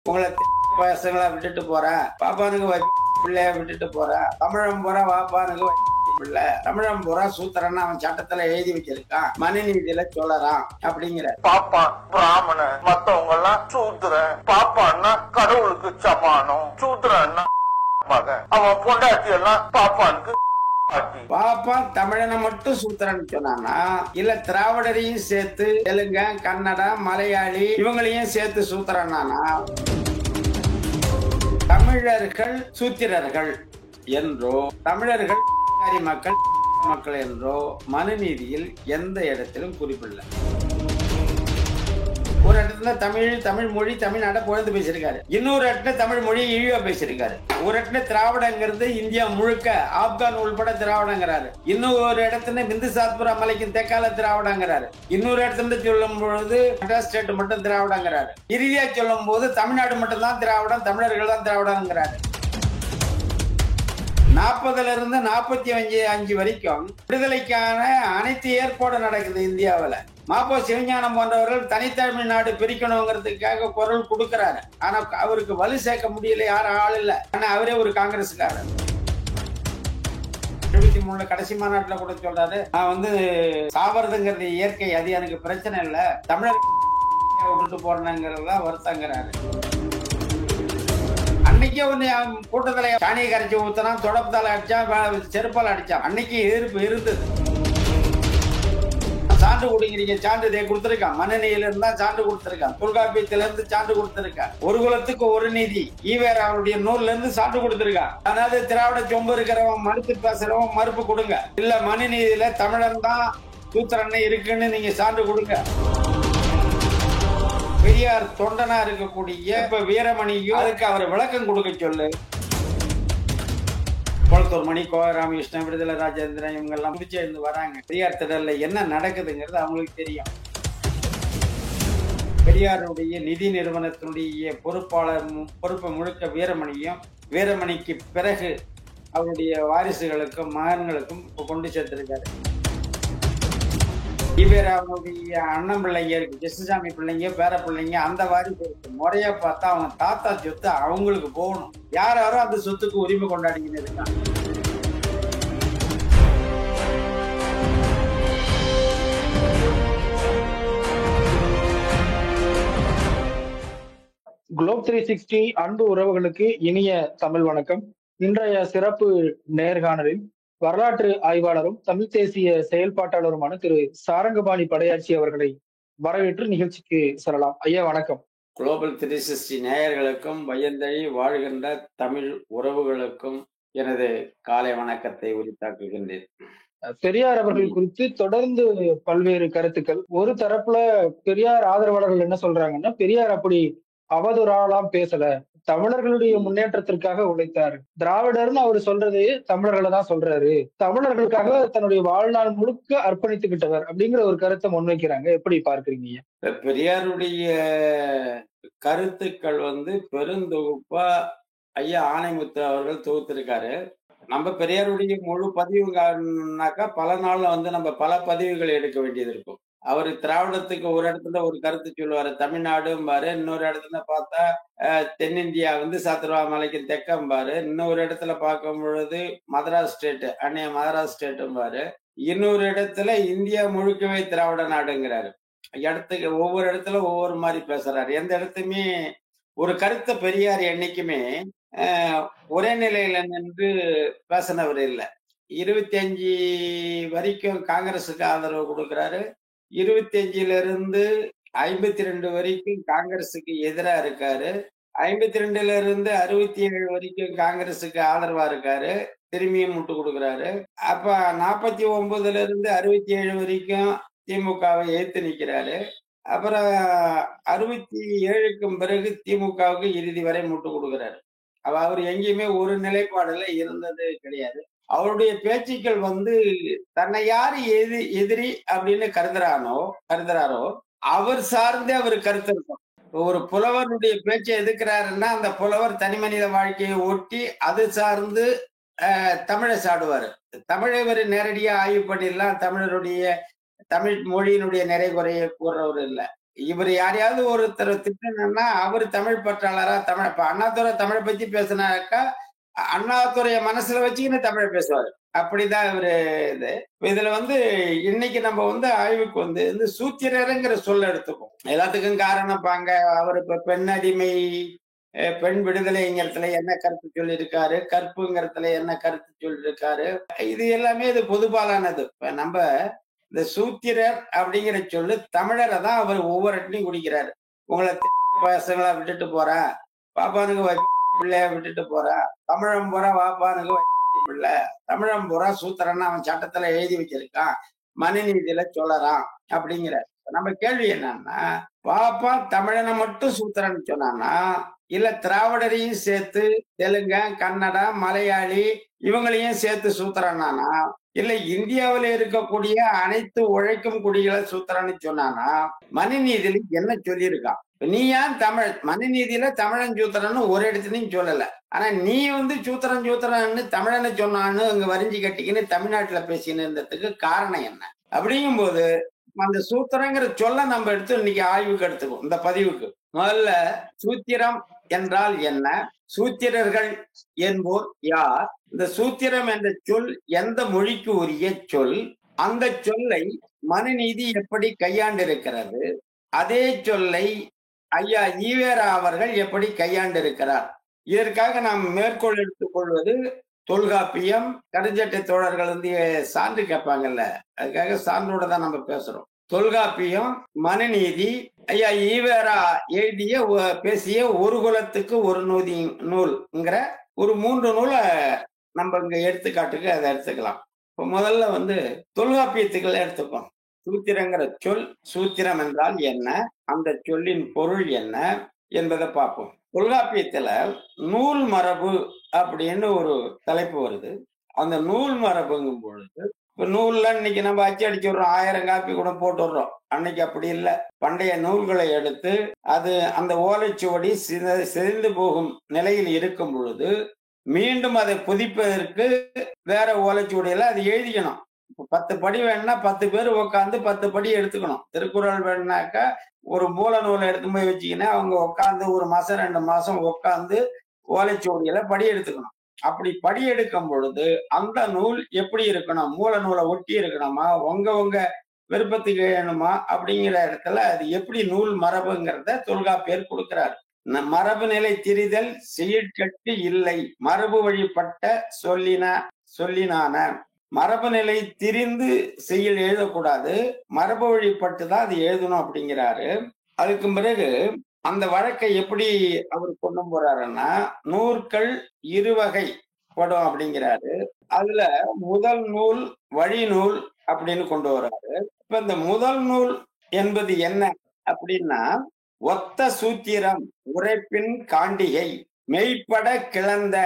உங்களை பசங்களா விட்டுட்டு போறேன், பாப்பானுக்கு பிள்ளைய விட்டுட்டு போறேன், தமிழன் போற வாப்பானுக்கு பிள்ளை, தமிழன் போற சூத்திரன்னு அவன் சட்டத்துல எழுதி வச்சிருக்கான், மனுநீதியில சொல்லறான் அப்படிங்கிற. பாப்பான் பிராமண, மத்தவங்க எல்லாம் சூத்திரன். பாப்பான்னா கடவுளுக்கு சமானம், சூத்திரன்னா மகன். அவன் பொண்டாட்டி எல்லாம் பாப்பானுக்கு பாப்பான் தமிழனை மட்டும் சூத்திரன்னு சொன்னானா, இல்ல திராவிடரையும் சேர்த்து தெலுங்க, கன்னடா, மலையாளி இவங்களையும் சேர்த்து சூத்திரனானா, தமிழர்கள் சூத்திரர்கள் என்றோ தமிழர்கள் மக்கள் என்றோ மனுநீதியில் எந்த இடத்திலும் குறிப்பிடல. ஒரு இடத்துல தமிழ் மொழி தமிழ்நாட்டை புகழ்ந்து பேசியிருக்காரு, இன்னொரு இடத்துல தமிழ் மொழி இழிவா பேசியிருக்காரு. ஒரு இடத்துல திராவிடங்கிறது இந்தியா முழுக்க ஆப்கான் உள்பட திராவிடங்கிறாரு, இன்னொரு இடத்துல பிந்து சாத்புரா மலைக்கு தெற்கால திராவிடங்கிறாரு, இன்னொரு இடத்துல சொல்லும் பொழுது மெட்ராஸ் ஸ்டேட் மட்டும் திராவிடங்கிறாரு, இறுதியா சொல்லும் போது தமிழ்நாடு மட்டும் தான் திராவிடம், தமிழர்கள் தான் திராவிடங்கிறாரு. 40ல இருந்து 45 வரைக்கும் விடுதலைக்கான அனைத்து ஏற்பாடு நடக்குது இந்தியாவில். மாப்போ சிவஞானம் போன்றவர்கள் தனித்தமிழ்நாடு பிரிக்கணுங்கிறதுக்காக குரல் கொடுக்கிறாரு. ஆனா அவருக்கு வலு சேர்க்க முடியல, யாரும் ஆள் இல்ல. ஆனா அவரே ஒரு காங்கிரஸ்காரர். 73 கடைசி மாநாட்டுல கூட சொல்றாரு, நான் சாவறதுங்கிறது இயற்கை, அது எனக்கு பிரச்சனை இல்ல, தமிழர் விட்டுட்டு போறேங்கிறதா வருத்தங்கிறாரு. அன்னைக்கே கூட்டத்துல சாணியை கரைச்சி ஊத்தினான், தொடப்பத்தால அடிச்சான், செருப்பால் அடிச்சான். அன்னைக்கு எதிர்ப்பு இருந்தது. சான்று கொடுங்கிறீங்க, சான்று கொடுத்திருக்கான், மனநிலையில இருந்தா சான்று கொடுத்திருக்கான், தொல்காப்பியத்தில இருந்து சான்று கொடுத்திருக்கான், ஒரு குலத்துக்கு ஒரு நீதி ஈவேரா அவருடைய நூல்ல இருந்து சான்று கொடுத்திருக்கான். அதாவது திராவிட சொம்பு இருக்கிறவன் மறுத்து பேசுறவன் மறுப்பு கொடுங்க, இல்ல மனுநீதியில தமிழன் தான் சூத்திரன் இருக்குன்னு நீங்க சான்று கொடுங்க. பெரியார் தொண்டனா இருக்கக்கூடிய இப்ப வீரமணியும் அதுக்கு அவர் விளக்கம் கொடுக்க சொல்லு. குளத்தூர் மணி, கோவை ராமகிருஷ்ணன், விடுதலை ராஜேந்திரன் இவங்க எல்லாம் புதுச்சேர்ந்து வராங்க. பெரியார் திடல்ல என்ன நடக்குதுங்கிறது அவங்களுக்கு தெரியும். பெரியாருடைய நிதி நிறுவனத்தினுடைய பொறுப்பு முழுக்க வீரமணியும், வீரமணிக்கு பிறகு அவருடைய வாரிசுகளுக்கும் மகன்களுக்கும் கொண்டு சேர்த்திருக்காரு. ஈவேராவுடைய அண்ணன் பிள்ளைங்க இருக்கு, கிருஷ்ணசாமி பிள்ளைங்க, பேர பிள்ளைங்க, அந்த வாரிசு முறையா பார்த்தா அவங்க தாத்தா சொத்து அவங்களுக்கு போகணும். யாரோ அந்த சொத்துக்கு உரிமை கொண்டாடிக்கிட்டு இருக்காங்க. குளோப் 360 அன்பு உறவுகளுக்கு இனிய தமிழ் வணக்கம். இன்றைய சிறப்பு நேர்காணலில் வரலாற்று ஆய்வாளரும் தமிழ் தேசிய செயல்பாட்டாளருமான திரு சாரங்கபாணி படையாச்சி அவர்களை வரவேற்று நிகழ்ச்சிக்கு செல்லலாம். ஐயா வணக்கம். குளோபல் 360 நேயர்களுக்கும் வயந்தழி வாழ்கின்ற தமிழ் உறவுகளுக்கும் எனது காலை வணக்கத்தை உரித்தாக்குகின்றேன். பெரியார் அவர்கள் குறித்து தொடர்ந்து பல்வேறு கருத்துக்கள். ஒரு தரப்புல பெரியார் ஆதரவாளர்கள் என்ன சொல்றாங்கன்னா, பெரியார் அப்படி அவதூறாலாம் பேசல, தமிழர்களுடைய முன்னேற்றத்திற்காக உழைத்தார், திராவிடர்னு அவர் சொல்றது தமிழர்களை தான் சொல்றாரு, தமிழர்களுக்காக தன்னுடைய வாழ்நாள் முழுக்க அர்ப்பணித்துக்கிட்டவர் அப்படிங்கிற ஒரு கருத்தை முன்வைக்கிறாங்க. எப்படி பார்க்கிறீங்க? பெரியாருடைய கருத்துக்கள் பெருந்தொகுப்பா ஐயா ஆணைமுத்து அவர்கள் தொகுத்திருக்காரு. நம்ம பெரியாருடைய முழு பதிவுனாக்கா பல நாள்ல நம்ம பல பதிவுகள் எடுக்க வேண்டியது இருக்கும். அவரு திராவிடத்துக்கு ஒரு இடத்துல ஒரு கருத்து சொல்லுவாரு, தமிழ்நாடும்பாரு, இன்னொரு இடத்துல பார்த்தா தென்னிந்தியா சாத்திரவா மலைக்கு தெக்கம்பாரு, இன்னொரு இடத்துல பார்க்கும் பொழுது மதராஸ் ஸ்டேட் அன்னைய மதராஸ் ஸ்டேட்டும்பாரு, இன்னொரு இடத்துல இந்தியா முழுக்கவே திராவிட நாடுங்கிறாரு. இடத்துக்கு ஒவ்வொரு இடத்துல ஒவ்வொரு மாதிரி பேசுறாரு. எந்த இடத்துமே ஒரு கருத்தை பெரியார் என்னைக்குமே ஒரே நிலையில நின்று பேசினவர் இல்லை. 25 வரைக்கும் காங்கிரஸுக்கு ஆதரவு கொடுக்கிறாரு, 25ல இருந்து 52 வரைக்கும் காங்கிரஸுக்கு எதிரா இருக்காரு, 52ல இருந்து 67 வரைக்கும் காங்கிரஸுக்கு ஆதரவா இருக்காரு, திரும்பியும் முட்டு கொடுக்கிறாரு. அப்ப 49ல இருந்து 67 வரைக்கும் திமுகவை எதிர்த்து நிக்கிறாரு. அப்புறம் 67க்கும் பிறகு திமுகவுக்கு இறுதி வரை முட்டு கொடுக்கிறாரு. அவர் எங்கேயுமே ஒரு நிலைப்பாடுல இருந்தது கிடையாது. அவருடைய பேச்சுக்கள் தன்னை யாரு எதிரி அப்படின்னு கருதுறாரோ அவர் சார்ந்தே அவர் கருத்து இருக்கும். ஒரு புலவருடைய பேச்சை எதிர்க்கிறாருன்னா அந்த புலவர் தனி மனித வாழ்க்கையை ஒட்டி அது சார்ந்து தமிழை சாடுவாரு. தமிழை ஒரு நேரடியா ஆய்வு பண்ணிடலாம், தமிழருடைய தமிழ் மொழியினுடைய நிறை குறைய கூறுறவர் இல்லை. இவர் யாரையாவது ஒருத்தர் திட்டணும்னா அவரு தமிழ் பற்றாளரா, தமிழ் இப்ப அண்ணாதுரை தமிழை பத்தி பேசினாக்கா அண்ணாதுரைய மனசுல வச்சுக்கின்னு தமிழ் பேசுவாரு. அப்படிதான் இவரு இது. இதுல இன்னைக்கு நம்ம ஆய்வுக்கு இந்த சூத்திரருங்கிற சொல்ல எடுத்துப்போம். எல்லாத்துக்கும் காரணம் பாங்க அவர் இப்ப பெண் அடிமை, பெண் விடுதலைங்கிறதுல என்ன கருத்து சொல்லியிருக்காரு, கற்புங்கிறதுல என்ன கருத்து சொல்லியிருக்காரு, இது எல்லாமே இது பொதுபாலானது. இப்ப நம்ம இந்த சூத்திரர் அப்படிங்கிற சொல்லு தமிழரை தான் அவர் ஒவ்வொரு இடத்துலையும் குடிக்கிறாரு. உங்களை பசங்களா விட்டுட்டு போறா, பாப்பானுக்கு பிள்ளைய விட்டுட்டு போறா, தமிழம் போறா வாப்பானுக்கு பிள்ளை, தமிழம் போறா சூத்திரன்னு அவன் சட்டத்துல எழுதி வச்சிருக்கான், மனுநீதியில சொல்லறான் அப்படிங்கிற. நம்ம கேள்வி என்னன்னா, பாப்பா தமிழனை மட்டும் சூத்திரன்னு சொன்னான்னா, இல்ல திராவிடரையும் சேர்த்து தெலுங்க, கன்னடா, மலையாளி இவங்களையும் சேர்த்து சூத்திரனானா, இல்ல இந்தியாவில இருக்கக்கூடிய அனைத்து உழைக்கும் குடிகளை சூத்திரன்னு சொன்னானா, மனுநீதியில என்ன சொல்லியிருக்கான்? நீ ஏன் தமிழ் மனுநீதியில தமிழன் சூத்திரன்னு ஒரு இடத்துலையும் சொல்லல. ஆனா நீ சூத்திரன் சூத்திரன்னு தமிழனை சொன்னான்னு அங்க வரிஞ்சு கட்டிக்கின்னு தமிழ்நாட்டுல பேசின்னு இருந்ததுக்கு காரணம் என்ன? அப்படிங்கும் போது அந்த சூத்திரங்கிற சொல்ல நம்ம எடுத்து இன்னைக்கு ஆய்வுக்கு எடுத்துக்கோம். இந்த பதிவுக்கு முதல்ல சூத்திரம் என்றால் என்ன, சூத்திரர்கள் என்போர் யார், இந்த சூத்திரம் என்ற சொல் எந்த மொழிக்கு உரிய சொல், அந்த சொல்லை மனுநீதி எப்படி கையாண்டிருக்கிறது, அதே சொல்லை ஐயா ஈவேரா அவர்கள் எப்படி கையாண்டிருக்கிறார். இதற்காக நாம் மேற்கோள் எடுத்துக் கொள்வது தொல்காப்பியம். கருஞ்சட்டை தோழர்கள் சான்று கேட்பாங்கல்ல, அதுக்காக சான்றோட தான் நம்ம பேசுறோம். தொல்காப்பியம், மனுநீதி, ஐயா ஈவேரா எழுதிய பேசிய ஒரு குலத்துக்கு ஒரு நூல்ங்கிற ஒரு 3 நூலை நம்ம இங்க எடுத்துக்காட்டுக்கு அதை எடுத்துக்கலாம். இப்ப முதல்ல தொல்காப்பியத்துக்களை எடுத்துப்போம். சூத்திரங்கிற சொல், சூத்திரம் என்றால் என்ன, அந்த சொல்லின் பொருள் என்ன என்பதை பார்ப்போம். தொல்காப்பியத்துல நூல் மரபு அப்படின்னு ஒரு தலைப்பு வருது. அந்த நூல் மரபுங்கும் பொழுது இப்ப நூல்ல இன்னைக்கு நம்ம அச்சு அடிச்சுடுறோம், 1000 காப்பி கூட போட்டு விடுறோம். அன்னைக்கு அப்படி இல்லை. பண்டைய நூல்களை எடுத்து அது அந்த ஓலைச்சுவடி சிதைந்து போகும் நிலையில் இருக்கும் பொழுது மீண்டும் அதை புதிப்பதற்கு வேற ஓலைச்சுவடியில அது எழுதிக்கணும். 10 படி வேணும்னா 10 பேர் உட்காந்து 10 படி எடுத்துக்கணும். திருக்குறள் வேணும்னாக்கா ஒரு மூல நூலை எடுத்து போய் வச்சுக்கினா அவங்க உட்காந்து 1 மாசம் 2 மாசம் உட்காந்து ஓலைச்சுவடியில படி எடுத்துக்கணும். அப்படி படி எடுக்கும் பொழுது அந்த நூல் எப்படி இருக்கணும், மூல நூலை ஒட்டி இருக்கணுமா, உங்க விருப்பத்துக்கு வேணுமா அப்படிங்கிற இடத்துல அது எப்படி நூல் மரபுங்கிறத தொல்காப்பியர் கொடுக்கிறார். மரபு நிலை திரிதல் செயற்கட்டு இல்லை, மரபு வழிபட்ட சொல்லினான. மரபு நிலை திரிந்து செய்யல் எழுதக்கூடாது, மரபு வழிபட்டுதான் அது எழுதணும் அப்படிங்கிறாரு. அதுக்கு பிறகு அந்த வழக்கை எப்படி அவர் கொண்டு போறாருன்னா, நூற்கள் 2 வகைப்படும் அப்படிங்கிறாரு. அதுல முதல் நூல் வழி நூல் அப்படின்னு கொண்டு வர்றாரு. இப்ப இந்த முதல் நூல் என்பது என்ன அப்படின்னா, ஒத்த சூத்திரம் உரைப்பின் காண்டிகை மெய்ப்பட கிளந்த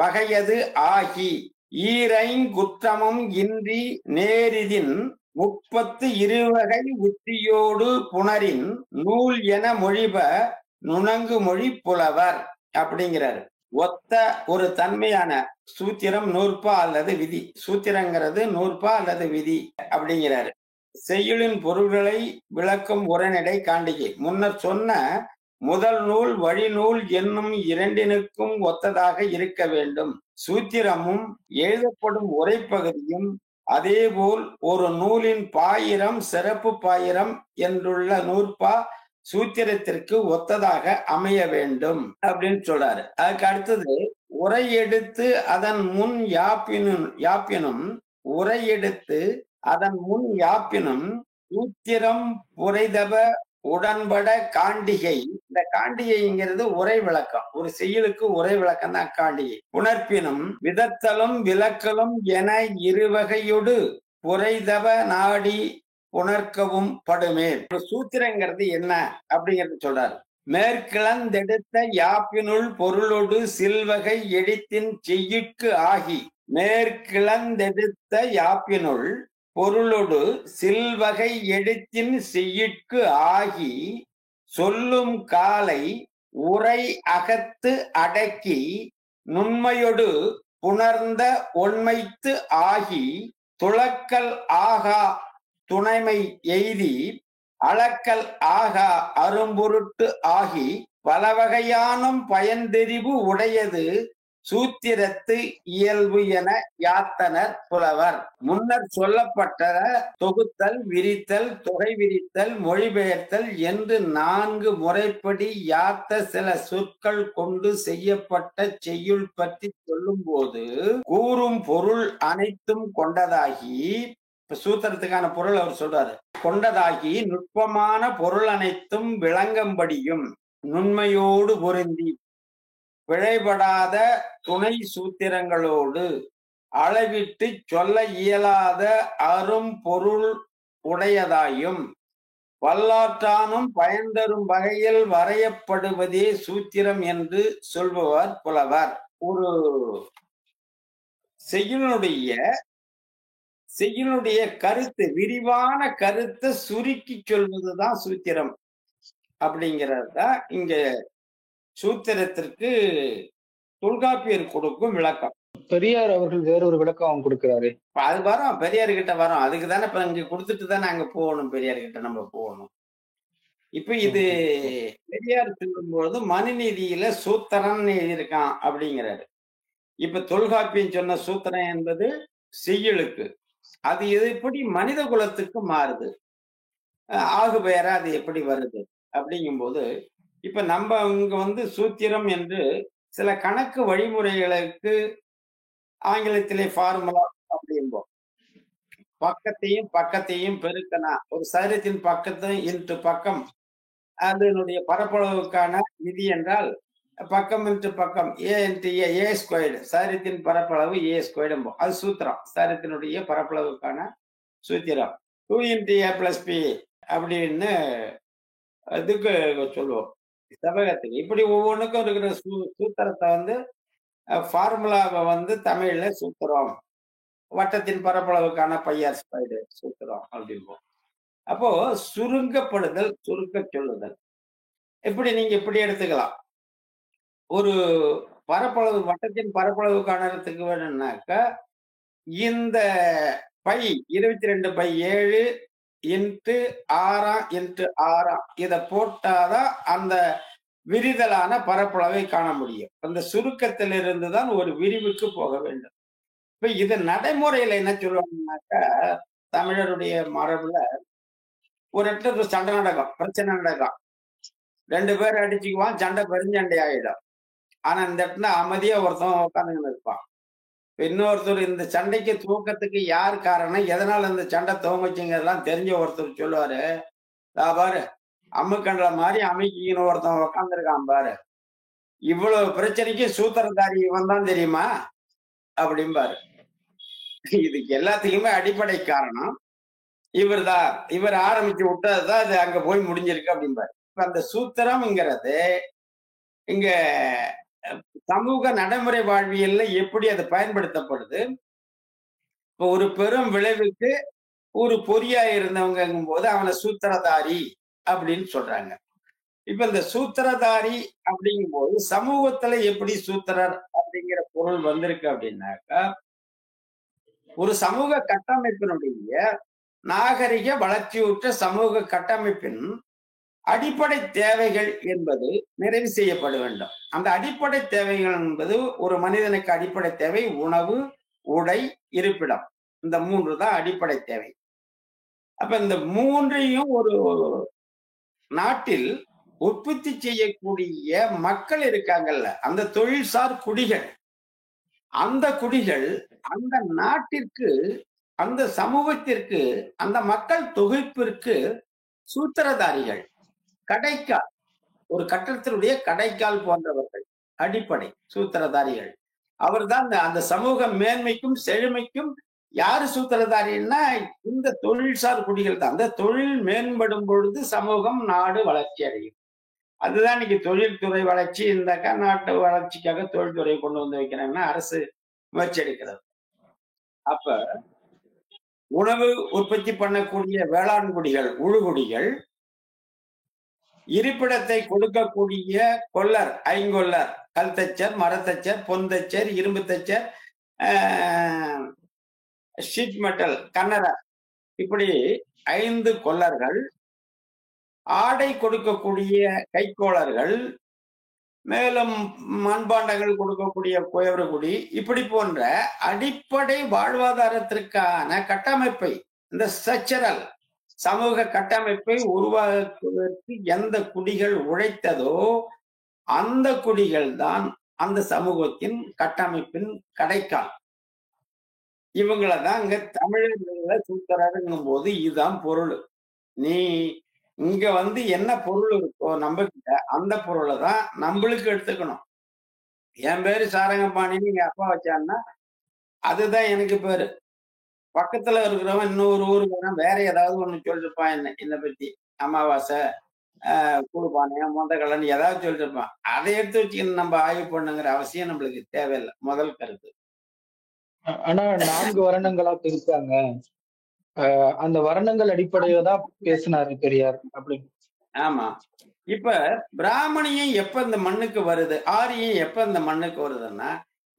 வகையது ஆகி ஈரைங்குற்றமும் இன்றி நேரிதின் 30 இருவகை உத்தியோடு புணரின் நூல் என மொழிப நுணங்கு மொழி புலவர் அப்படிங்கிறாரு. ஒத்த ஒரு தன்மையான சூத்திரம் நூற்பா அல்லது விதி, சூத்திரங்கிறது நூற்பா அல்லது விதி அப்படிங்கிறாரு. செய்யுளின் பொருள்களை விளக்கும் உரைநடை காண்டிகை. முன்னர் சொன்ன முதல் நூல் வழி நூல் என்னும் 2னுக்கும் ஒத்ததாக இருக்க வேண்டும். சூத்திரமும் எழுதப்படும் உரைப்பகுதியும் அதேபோல் ஒரு நூலின் பாயிரம் சிறப்பு பாயிரம் என்றுள்ள நூற்பா சூத்திரத்திற்கு ஒத்ததாக அமைய வேண்டும் அப்படின்னு சொல்றாரு. அதுக்கு அடுத்தது உரை எடுத்து அதன் முன் யாப்பினும் உரை எடுத்து அதன் முன் யாப்பினும் சூத்திரம் புரைதப உடன்பட காண்டிகை. இந்த காண்டிகைங்கிறது உரை விளக்கம், ஒரு செய்யுளுக்கு உரை விளக்கம் தான் காண்டிகை. புணர்ப்பினும் விதத்தலும் விளக்கலும் என 2 வகையோடு புரைதப நாடி புணர்க்கவும் படுமே. சூத்திரங்கிறது என்ன அப்படிங்கிறது சொல்றாரு. மேற்கிளந்தெடுத்த யாப்பினுள் பொருளோடு சில்வகை எடித்தின் செய்யுட்கு ஆகி. மேற்கிளந்தெடுத்த யாப்பினுள் பொருளோடு சில்வகை எடுத்தின் செய்யுட்கு ஆகி சொல்லும் காலை உரை அகத்து அடக்கி நுண்மையொடு புணர்ந்த ஒன்மைத்து ஆகி துளக்கல் ஆகா துணைமை எய்தி அளக்கல் ஆகா அரும்பொருட்டு ஆகி பலவகையானும் பயன்தெரிவு உடையது சூத்திரத்து இயல்பு என யாத்தனர் புலவர். முன்னர் சொல்லப்பட்ட தொகுத்தல், விரித்தல், தொகை விரித்தல், மொழிபெயர்த்தல் என்று 4 முறைப்படி யாத்த சில சொற்கள் கொண்டு செய்யப்பட்ட செய்யுள் பற்றி சொல்லும் போது கூறும் பொருள் அனைத்தும் கொண்டதாகி, இப்ப சூத்திரத்துக்கான பொருள் அவர் சொல்றாரு, கொண்டதாகி நுட்பமான பொருள் அனைத்தும் விளங்கும்படியும் நுண்மையோடு பொருந்தி பிழைபடாத துணை சூத்திரங்களோடு அளவிட்டு சொல்ல இயலாத அரும் பொருள் உடையதாயும் வல்லாற்றானும் பயன் தரும் வகையில் வரையப்படுவதே சூத்திரம் என்று சொல்பவர் புலவர். ஒரு செய்யுளுடைய கருத்து, விரிவான கருத்தை சுருக்கி சொல்வதுதான் சூத்திரம் அப்படிங்கிறது தான் இங்க சூத்திரத்திற்கு தொல்காப்பியர் கொடுக்கும் விளக்கம். பெரியார் அவர்கள் வேறொரு விளக்கம் அவங்க கொடுக்கிறாரு. அது வரும், பெரியார் கிட்ட வரும். அதுக்கு தானே இப்ப இங்க கொடுத்துட்டு தானே அங்க போகணும், பெரியார் கிட்ட நம்ம போகணும். இப்ப இது பெரியார் சொல்லும்போது மனுநீதியில சூத்திரன் எழுதியிருக்கான் அப்படிங்கிறாரு. இப்ப தொல்காப்பியம் சொன்ன சூத்திரம் என்பது செய்யுளுக்கு, அது எப்படி மனித குலத்துக்கு மாறுது, ஆகு பெயரா அது எப்படி வருது அப்படிங்கும்போது, இப்ப நம்ம இங்க சூத்திரம் என்று சில கணக்கு வழிமுறைகளுக்கு ஆங்கிலத்திலே ஃபார்முலா அப்படிம்போம். பக்கத்தையும் பெருக்கனா, ஒரு சதுரத்தின் பக்கத்தை இன்ட்டு பக்கம் அதனுடைய பரப்பளவுக்கான விதி என்றால் பக்கம் இன்ட்டு பக்கம் ஏ இன்ட்டு ஏ ஸ்கொயர்டு, சதுரத்தின் பரப்பளவு ஏ ஸ்கொயர்டு, அது சூத்திரம், சதுரத்தினுடைய பரப்பளவுக்கான சூத்திரம். 2 இன்ட்டு ஏ பிளஸ் பி அப்படின்னு இதுக்கு சொல்லுவோம் செவ்வகத்துக்கு. இப்படி ஒவ்வொன்றுக்கும் இருக்கிற சூத்திரத்தை ஃபார்முலாவை தமிழ்ல சூத்திரம், வட்டத்தின் பரப்பளவுக்கான பையார் ஸ்கொயர்டு சூத்திரம் அப்படிம்போம். அப்போ சுருங்கப்படுதல், சுருக்க சொல்லுதல், நீங்க இப்படி எடுத்துக்கலாம். ஒரு பரப்பளவு, வட்டத்தின் பரப்பளவு காணறதுக்கு வேணும்னாக்கா இந்த பை 22/7 இன்ட்டு 6 இன்ட்டு 6 இதை போட்டாதான் அந்த விரிதலான பரப்பளவை காண முடியும். அந்த சுருக்கத்திலிருந்து தான் ஒரு விரிவுக்கு போக வேண்டும். இப்ப இது நடைமுறையில என்ன சொல்லுவாங்கன்னாக்கா, தமிழருடைய மரபுல ஒரு இடத்துல சண்டை நடக்கும், பிரச்சனை நடக்கும், 2 பேர் அடிச்சுக்குவான், சண்டை பெருஞ்சண்டை ஆயிடும். ஆனா இந்த இடத்துல அமைதியா ஒருத்தன் உட்காந்துன்னு இருப்பான். இன்னொருத்தர் இந்த சண்டைக்கு தூக்கத்துக்கு யார் காரணம், எதனால இந்த சண்டை துவங்குச்சுங்கிறதெல்லாம் தெரிஞ்ச ஒருத்தர் சொல்லுவாரு, பாரு அம்முக்கண்ட மாதிரி அமைக்கின்னு ஒருத்தன் உக்காந்துருக்கான் பாரு, இவ்வளவு பிரச்சனைக்கு சூத்திரதாரி இவன் தான் தெரியுமா அப்படிம்பாரு. இதுக்கு எல்லாத்துக்குமே அடிப்படை காரணம் இவர்தான், இவர் ஆரம்பிச்சு விட்டதுதான் அது அங்க போய் முடிஞ்சிருக்கு அப்படிம்பாரு. இப்ப அந்த சூத்திரம்ங்கிறது இங்க சமூக நடைமுறை வாழ்வியல்ல எப்படி அது பயன்படுத்தப்படுது. இப்ப ஒரு பெரும் விளைவுக்கு ஒரு பொறியா இருந்தவங்கும் போது அவனை சூத்திரதாரி அப்படின்னு சொல்றாங்க. இப்ப இந்த சூத்திரதாரி அப்படிங்கும் போது சமூகத்துல எப்படி சூத்திரர் அப்படிங்கிற பொருள் வந்திருக்கு அப்படின்னாக்கா, ஒரு சமூக கட்டமைப்பினுடைய நாகரிக வளர்ச்சியுற்ற சமூக கட்டமைப்பின் அடிப்படை தேவைகள் என்பது நிறைவு செய்யப்பட வேண்டும். அந்த அடிப்படை தேவைகள் என்பது ஒரு மனிதனுக்கு அடிப்படை தேவை உணவு, உடை, இருப்பிடம். இந்த 3 தான் அடிப்படை தேவை. அப்ப இந்த 3ஐயும் ஒரு நாட்டில் உற்பத்தி செய்யக்கூடிய மக்கள் இருக்காங்கல்ல, அந்த தொழில்சார் குடிகள், அந்த குடிகள் அந்த நாட்டிற்கு, அந்த சமூகத்திற்கு, அந்த மக்கள் தொகுப்பிற்கு சூத்திரதாரிகள், கடைக்கால், ஒரு கட்டத்தினுடைய கடைக்கால் போன்றவர்கள் அடிப்படை சூத்திரதாரிகள். அவர் தான் அந்த சமூக மேன்மைக்கும் செழுமைக்கும் யாரு சூத்திரதாரின்னா இந்த தொழில்சார் குடிகள் தான். அந்த தொழில் மேம்படும் பொழுது சமூகம், நாடு வளர்ச்சி அடையும். அதுதான் இன்னைக்கு தொழில்துறை வளர்ச்சி. இந்த நாட்டு வளர்ச்சிக்காக தொழில்துறையை கொண்டு வந்து வைக்கிறாங்கன்னா அரசு முயற்சி எடுக்கிறது. அப்ப உணவு உற்பத்தி பண்ணக்கூடிய வேளாண் குடிகள், உழுகுடிகள், இருப்பிடத்தை கொடுக்கக்கூடிய கொல்லர், ஐங்கொல்லர், கல் தச்சர், மரத்தச்சர், பொன்தச்சர், இரும்பு தச்சர், ஷீட் மெட்டல், கன்னரர், இப்படி 5 கொல்லர்கள், ஆடை கொடுக்கக்கூடிய கைக்கோளர்கள், மேலும் மண்பாண்டங்கள் கொடுக்கக்கூடிய குயவர்குடி, இப்படி போன்ற அடிப்படை வாழ்வாதாரத்திற்கான கட்டமைப்பை, இந்த ஸ்ட்ரக்சரல் சமூக கட்டமைப்பை உருவாக்குவதற்கு எந்த குடிகள் உழைத்ததோ அந்த குடிகள் தான் அந்த சமூகத்தின் கட்டமைப்பின் கடைக்கால். இவங்களதான் இங்க தமிழர்கள சூத்திரருங்கும் போது இதுதான் பொருள். நீ இங்க என்ன பொருள் இருக்கோ நம்ம கிட்ட, அந்த பொருளை தான் நம்மளுக்கு எடுத்துக்கணும். என் பேரு சாரங்கபாணின்னு எங்க அப்பா வச்சான்னா அதுதான் எனக்கு பேரு. பக்கத்துல இருக்கிறவன் இன்னொரு ஊருக்கு போனா வேற ஏதாவது ஒண்ணு சொல்லிருப்பான், என்னை பத்தி அமாவாசை, குடுப்பானே, மொந்தகலன்னு ஏதாவது சொல்லிட்டு இருப்பான். அதை எடுத்து வச்சுக்கணும் நம்ம ஆய்வு பண்ணுங்கிற அவசியம் நம்மளுக்கு தேவையில்லை. முதல் கருத்து. ஆனா 4 வருணங்களா பிரிச்சாங்க. அந்த வருணங்கள் அடிப்படையில தான் பேசினாரு பெரியார் அப்படின்னு. ஆமா. இப்ப பிராமணியம் எப்ப இந்த மண்ணுக்கு வருது, ஆரியம் எப்ப இந்த மண்ணுக்கு வருதுன்னா,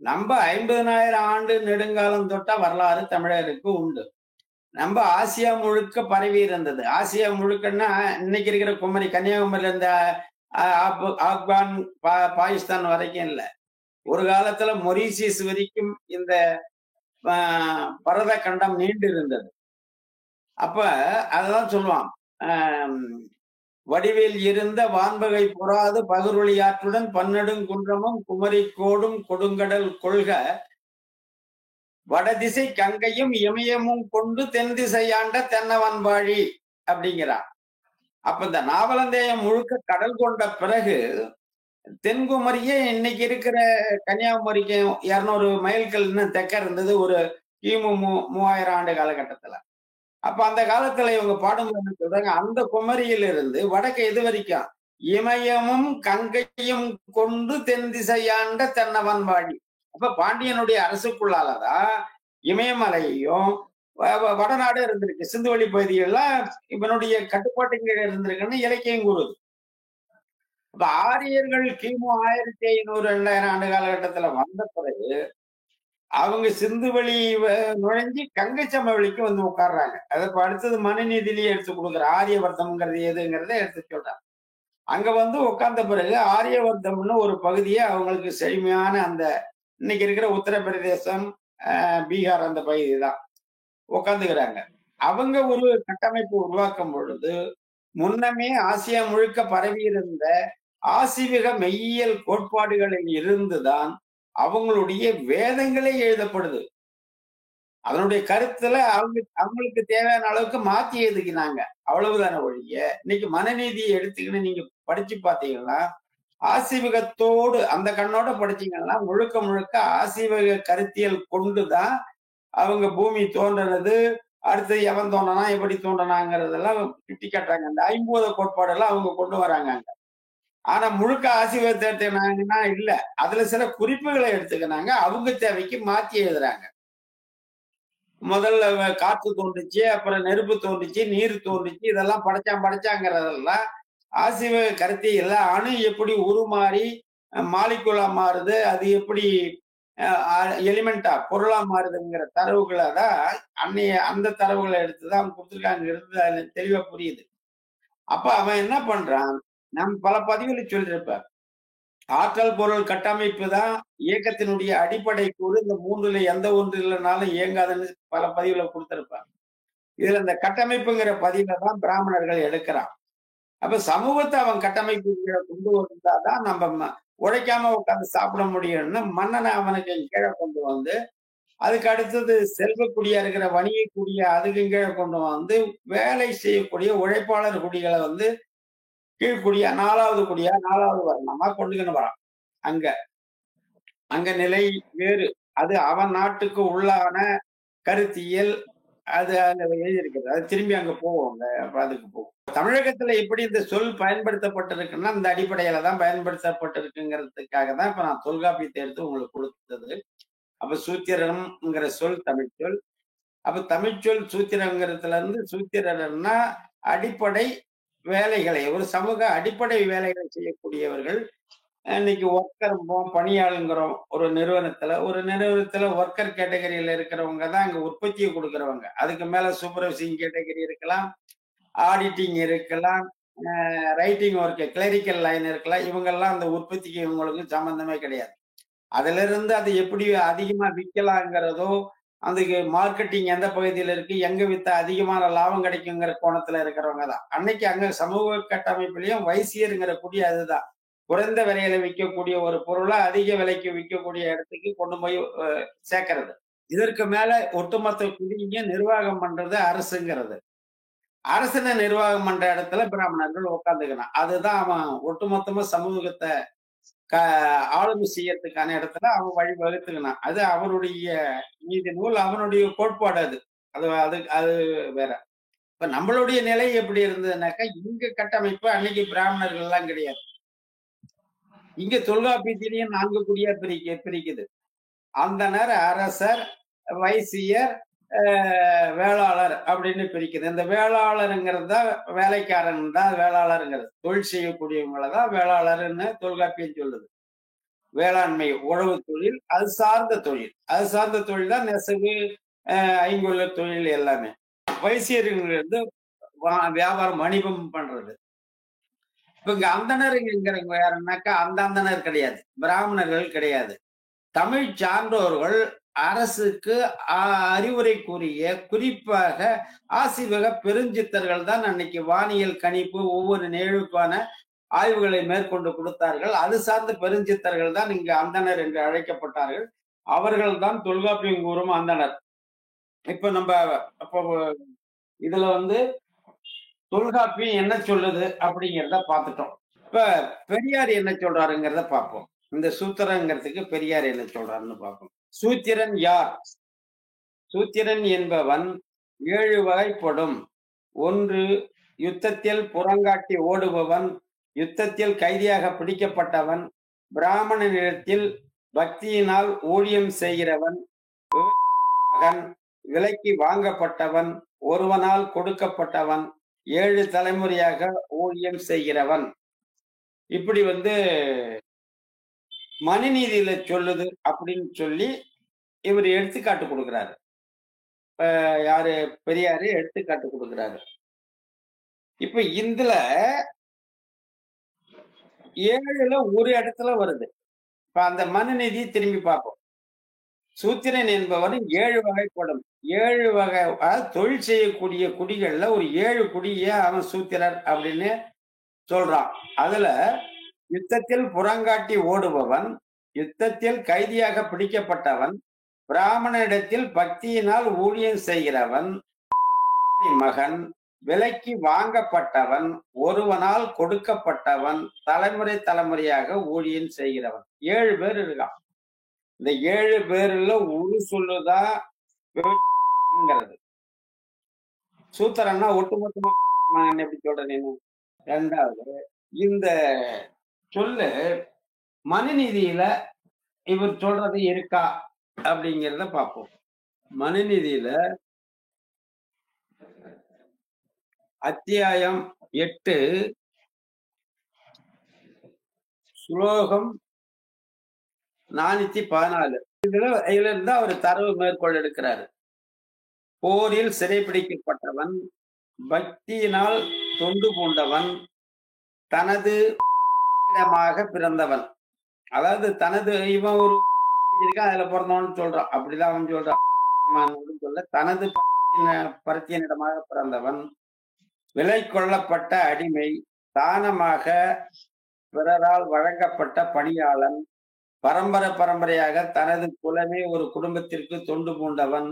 நம்ம 50,000 ஆண்டு நெடுங்காலம் தொட்ட வரலாறு தமிழருக்கு உண்டு. நம்ம ஆசியா முழுக்க பரவி இருந்தது. ஆசியா முழுக்கன்னா இன்னைக்கு இருக்கிற குமரி, கன்னியாகுமரியில இருந்து ஆப்கான், பாகிஸ்தான் வரைக்கும் இல்ல. ஒரு காலத்துல மொரீசியஸ் வரைக்கும் இந்த பரத கண்டம் நீண்டு இருந்தது. அப்ப அததான் சொல்லுவான், வடிவில் இருந்த வான்பகை பொறாது பகுருளியாற்றுடன் பன்னெடுங்குன்றமும் குமரி கோடும் கொடுங்கடல் கொள்க வடதிசை கங்கையும் இமயமும் கொண்டு தென் திசையாண்ட தென்னவன்பாழி அப்படிங்கிறான். அப்ப இந்த நாவலந்தேயம் முழுக்க கடல் கொண்ட பிறகு தென்குமரியே இன்னைக்கு இருக்கிற கன்னியாகுமரிக்கு 200 மைல்கள் இன்னும் தெற்க இருந்தது ஒரு கிமு 3000 ஆண்டு காலகட்டத்துல. அப்ப அந்த காலத்துல இவங்க பாடும்போது சொல்றாங்க, அந்த குமரியிலிருந்து வடக்கு எது வரைக்கும் இமயமும் கங்கையும் கொண்டு தென் திசையாண்ட தென்னவன்பாழி. அப்ப பாண்டியனுடைய அரசுக்குள்ளாலதான் இமயமலையையும் வடநாடு இருந்திருக்கு. சிந்துவெளி பகுதிகள்லாம் இவனுடைய கட்டுப்பாட்டுக்கு இருந்திருக்குன்னு இலக்கியம் கூறுது. அப்ப ஆரியர்கள் கிமு 1500 2000 ஆண்டு காலகட்டத்துல வந்த பிறகு அவங்க சிந்துவெளி நுழைஞ்சு கங்கை சமவெளிக்கு உட்கார்றாங்க. அதை அடுத்தது மனுநீதியிலேயே எடுத்து கொடுக்குற ஆரியவர்த்தம்ங்கிறது எதுங்கிறத எடுத்து சொல்றாங்க. அங்க உட்கார்ந்த பிறகு ஆரியவர்த்தம்னு ஒரு பகுதியை அவங்களுக்கு செழுமையான அந்த இன்னைக்கு இருக்கிற உத்தரப்பிரதேசம், பீகார் அந்த பகுதி தான் உட்கார்ந்துக்கிறாங்க. அவங்க ஒரு கட்டமைப்பு உருவாக்கும் பொழுது முன்னமே ஆசியா முழுக்க பரவி இருந்த ஆசிவிக மெய்யியல் கோட்பாடுகளில் இருந்துதான் அவங்களுடைய வேதங்களே எழுதப்படுது. அதனுடைய கருத்துல அவங்களுக்கு தேவையான அளவுக்கு மாத்தி எழுதிக்கினாங்க, அவ்வளவுதான ஒழிய. இன்னைக்கு மனநீதியை எடுத்துக்கின்னு நீங்க படிச்சு பாத்தீங்கன்னா ஆசிவிகத்தோடு அந்த கண்ணோட படிச்சீங்கன்னா முழுக்க முழுக்க ஆசிவிக கருத்தியல் கொண்டுதான் அவங்க பூமி தோன்றினது, அடுத்து எவன் தோன்றனா எப்படி தோன்றனாங்கிறதெல்லாம் சுட்டி காட்டுறாங்க. அந்த 50 கோட்பாடெல்லாம் அவங்க கொண்டு வராங்க அங்க. ஆனா முழுக்க ஆசிர்வாதத்தை எடுத்துக்கினாங்கன்னா இல்ல, அதுல சில குறிப்புகளை எடுத்துக்கினாங்க, அவங்க தேவைக்கு மாத்தி எழுதுறாங்க. முதல்ல காற்று தோன்றுச்சு, அப்புறம் நெருப்பு தோன்றுச்சு, நீர் தோன்றுச்சு, இதெல்லாம் படைச்சாங்கிறதெல்லாம் ஆசிவ கருத்தியல்ல அணு எப்படி உருமாறி மாலிகுலா மாறுது, அது எப்படி எலிமெண்டா பொருளா மாறுதுங்கிற தரவுகளை தான் அந்த தரவுகளை எடுத்துதான் கொடுத்துருக்காங்கிறது அதுல தெளிவா புரியுது. அப்ப அவன் என்ன பண்றான், நம் பல பதிவுகளை சொல்லியிருப்பார், ஆற்றல் பொருள் கட்டமைப்பு தான் இயக்கத்தினுடைய அடிப்படை கூறு, இந்த 3ல எந்த ஒன்று இல்லைனாலும் இயங்காதுன்னு பல பதிவுகளை கொடுத்திருப்பார். இதுல இந்த கட்டமைப்புங்கிற பதிவுல தான் பிராமணர்கள் எடுக்கிறான். அப்ப சமூகத்தை அவன் கட்டமைப்பு கொண்டு வந்தாதான் நம்ம உழைக்காம உட்காந்து சாப்பிட முடியும்னு மன்னனை அவனுக்கு கீழே கொண்டு வந்து, அதுக்கு அடுத்தது செல்வ குடியா இருக்கிற வணிக குடியா அதுக்கு கீழே கொண்டு வந்து வேலை செய்யக்கூடிய உழைப்பாளர் குடிகளை கீழ்குடியா 4வது குடியா 4வது வர்ணமா கொண்டுக்கின்னு வரான். அங்க நிலை வேறு. அது அவன் நாட்டுக்கு உள்ளான கருத்தியல், அது அங்க எழுதியிருக்கிறது. அது திரும்பி அங்க போவோம், அதுக்கு போவோம். தமிழகத்துல எப்படி இந்த சொல் பயன்படுத்தப்பட்டிருக்குன்னா இந்த அடிப்படையில தான் பயன்படுத்தப்பட்டிருக்குங்கிறதுக்காக தான் இப்ப நான் தொல்காப்பியத்தை எடுத்து உங்களுக்கு கொடுத்தது. அப்ப சூத்திரம்ங்கிற சொல் தமிழ்ச்சொல். அப்ப தமிழ்ச்சொல் சூத்திரங்கிறதுல இருந்து சூத்திரர்னா அடிப்படை வேலைகளை, ஒரு சமூக அடிப்படை வேலைகளை செய்யக்கூடியவர்கள். இன்னைக்கு ஒர்க்கர் பணியாளுங்கிறோம். ஒரு நிறுவனத்துல ஒர்க்கர் கேட்டகரியில இருக்கிறவங்க தான் அங்க உற்பத்தியை கொடுக்கறவங்க. அதுக்கு மேல சூப்பர்வைசிங் கேட்டகரி இருக்கலாம், ஆடிட்டிங் இருக்கலாம், ரைட்டிங் ஒர்க், கிளரிக்கல் லைன் இருக்குல்ல, இவங்கெல்லாம் அந்த உற்பத்திக்கு இவங்களுக்கு சம்பந்தமே கிடையாது. அதுல இருந்து அது எப்படி அதிகமா விற்கலாங்கிறதோ, அதுக்கு மார்க்கெட்டிங் எந்த பகுதியில இருக்கு, எங்க வித்தா அதிகமான லாபம் கிடைக்குங்கிற கோணத்துல இருக்கிறவங்க தான். அன்னைக்கு அங்க சமூக கட்டமைப்புலயும் வைசியருங்கிற குடி அதுதான். குறைந்த விலையில விற்கக்கூடிய ஒரு பொருளை அதிக விலைக்கு விற்கக்கூடிய இடத்துக்கு கொண்டு போய் சேர்க்கறது. இதற்கு மேல ஒட்டுமொத்த குடியையும் நிர்வாகம் பண்றது அரசுங்கிறது. அரசனை நிர்வாகம் பண்ற இடத்துல பிராமணர்கள் உட்காந்துக்கணும். அதுதான் அவன் ஒட்டுமொத்தமா சமூகத்தை ஆளுமை செய்யறதுக்கான இடத்துல அவன் வழி வகுத்துக்கணும். அது அவருடைய நீதி நூல், அவனுடைய கோட்பாடு. அது அது அது அது வேற. இப்ப நம்மளுடைய நிலை எப்படி இருந்ததுனாக்கா, இங்க கட்டமைப்பு அன்னைக்கு பிராமணர்கள் எல்லாம் கிடையாது. இங்க தொல்காப்பியத்திலையும் 4 குடியா பிரிக்குது. அந்தனர், அரசர், வைசியர், வேளாளர் அப்படின்னு பிரிக்குது. இந்த வேளாளருங்கிறது தான் வேலைக்காரன் தான் வேளாளருங்கிறது. தொழில் செய்யக்கூடியவங்களை தான் வேளாளர்னு தொல்காப்பியம் சொல்லுது. வேளாண்மை, உழவு தொழில், அது சார்ந்த தொழில். அது சார்ந்த தொழில் தான் நெசவு, ஐங்கொல்ல தொழில் எல்லாமே. வைசியருங்கிறது வியாபாரம், வணிகம் பண்றது. இப்ப இங்க அந்தணருங்கிறவங்க யாருன்னாக்கா அந்த அந்தணர் கிடையாது, பிராமணர்கள் கிடையாது. தமிழ் சான்றோர்கள் அரசுக்கு அறிவுரை கூறிய, குறிப்பாக ஆசிவக பெருஞ்சித்தர்கள் தான் அன்னைக்கு வானியல் கணிப்பு, ஒவ்வொரு நிகழ்வுக்கான ஆய்வுகளை மேற்கொண்டு கொடுத்தார்கள். அது சார்ந்த பெருஞ்சித்தர்கள் தான் இங்கு அந்தணர் என்று அழைக்கப்பட்டார்கள். அவர்கள் தான் தொல்காப்பியம் கூறும் அந்தணர். இப்ப நம்ம அப்போ இதுல தொல்காப்பியம் என்ன சொல்லுது அப்படிங்கிறத பார்த்துட்டோம். இப்ப பெரியார் என்ன சொல்றாருங்கிறத பார்ப்போம். இந்த சூத்திரங்கிறதுக்கு பெரியார் என்ன சொல்றாருன்னு பார்ப்போம். சூத்திரன் யார்? சூத்திரன் என்பவன் 7 வகைப்படும். 1, யுத்தத்தில் புறங்காட்டி ஓடுபவன், யுத்தத்தில் கைதியாக பிடிக்கப்பட்டவன், பிராமணனிடத்தில் பக்தியினால் ஊழியம் செய்கிறவன், மகன், விலைக்கு வாங்கப்பட்டவன், ஒருவனால் கொடுக்கப்பட்டவன், 7 தலைமுறையாக ஊழியம் செய்கிறவன். இப்படி மனுநீதியில சொல்லுது அப்படின்னு சொல்லி இவர் எடுத்துக்காட்டு கொடுக்கிறாரு. யாரு? பெரியாரு எடுத்துக்காட்டு கொடுக்கிறாரு. இப்ப இதுல 7ல ஒரு இடத்துல வருது. இப்ப அந்த மனுநீதி திரும்பி பார்ப்போம். சூத்திரன் என்பவன் 7 வகைப்படும். 7 வகை தொழில் செய்யக்கூடிய குடிகள்ல ஒரு 7 குடிய அவன் சூத்திரர் அப்படின்னு சொல்றான். அதுல யுத்தத்தில் புறங்காட்டி ஓடுபவன், யுத்தத்தில் கைதியாக பிடிக்கப்பட்டவன், பிராமணனிடத்தில் பக்தியினால் ஊழியம் செய்கிறவன், மகன், விலைக்கு வாங்கப்பட்டவன், ஒருவனால் கொடுக்கப்பட்டவன், தலைமுறை தலைமுறையாக ஊழியம் செய்கிறவன். 7 பேர் இருக்கான். இந்த 7 பேர்ல ஒரு சொல்லுதான் சூத்திரன்னா ஒட்டுமொத்தமா எப்படி சொல்றேன். 2வது, இந்த சொல்லு மனுநீதியில இவர் சொல்றது இருக்கா அப்படிங்கிறத பார்ப்போம். மனுநீதியில அத்தியாயம் 8 ஸ்லோகம் 414. இதுல இருந்து அவர் தரவு மேற்கொள்ள எடுக்கிறாரு. போரில் சிறைப்பிடிக்கப்பட்டவன், பக்தியினால் தொண்டு பூண்டவன், தனது இடமாக பிறந்தவன். அதாவது தனது இவன் ஒரு அதுல பிறந்தவன் சொல்றான். அப்படிதான் அவன் சொல்றான். சொல்ல தனது பரத்தியனிடமாக பிறந்தவன், விலை கொள்ளப்பட்ட அடிமை, தானமாக பிறரால் வழங்கப்பட்ட பணியாளன், பரம்பரையாக தனது குலமே ஒரு குடும்பத்திற்கு தொண்டு பூண்டவன்,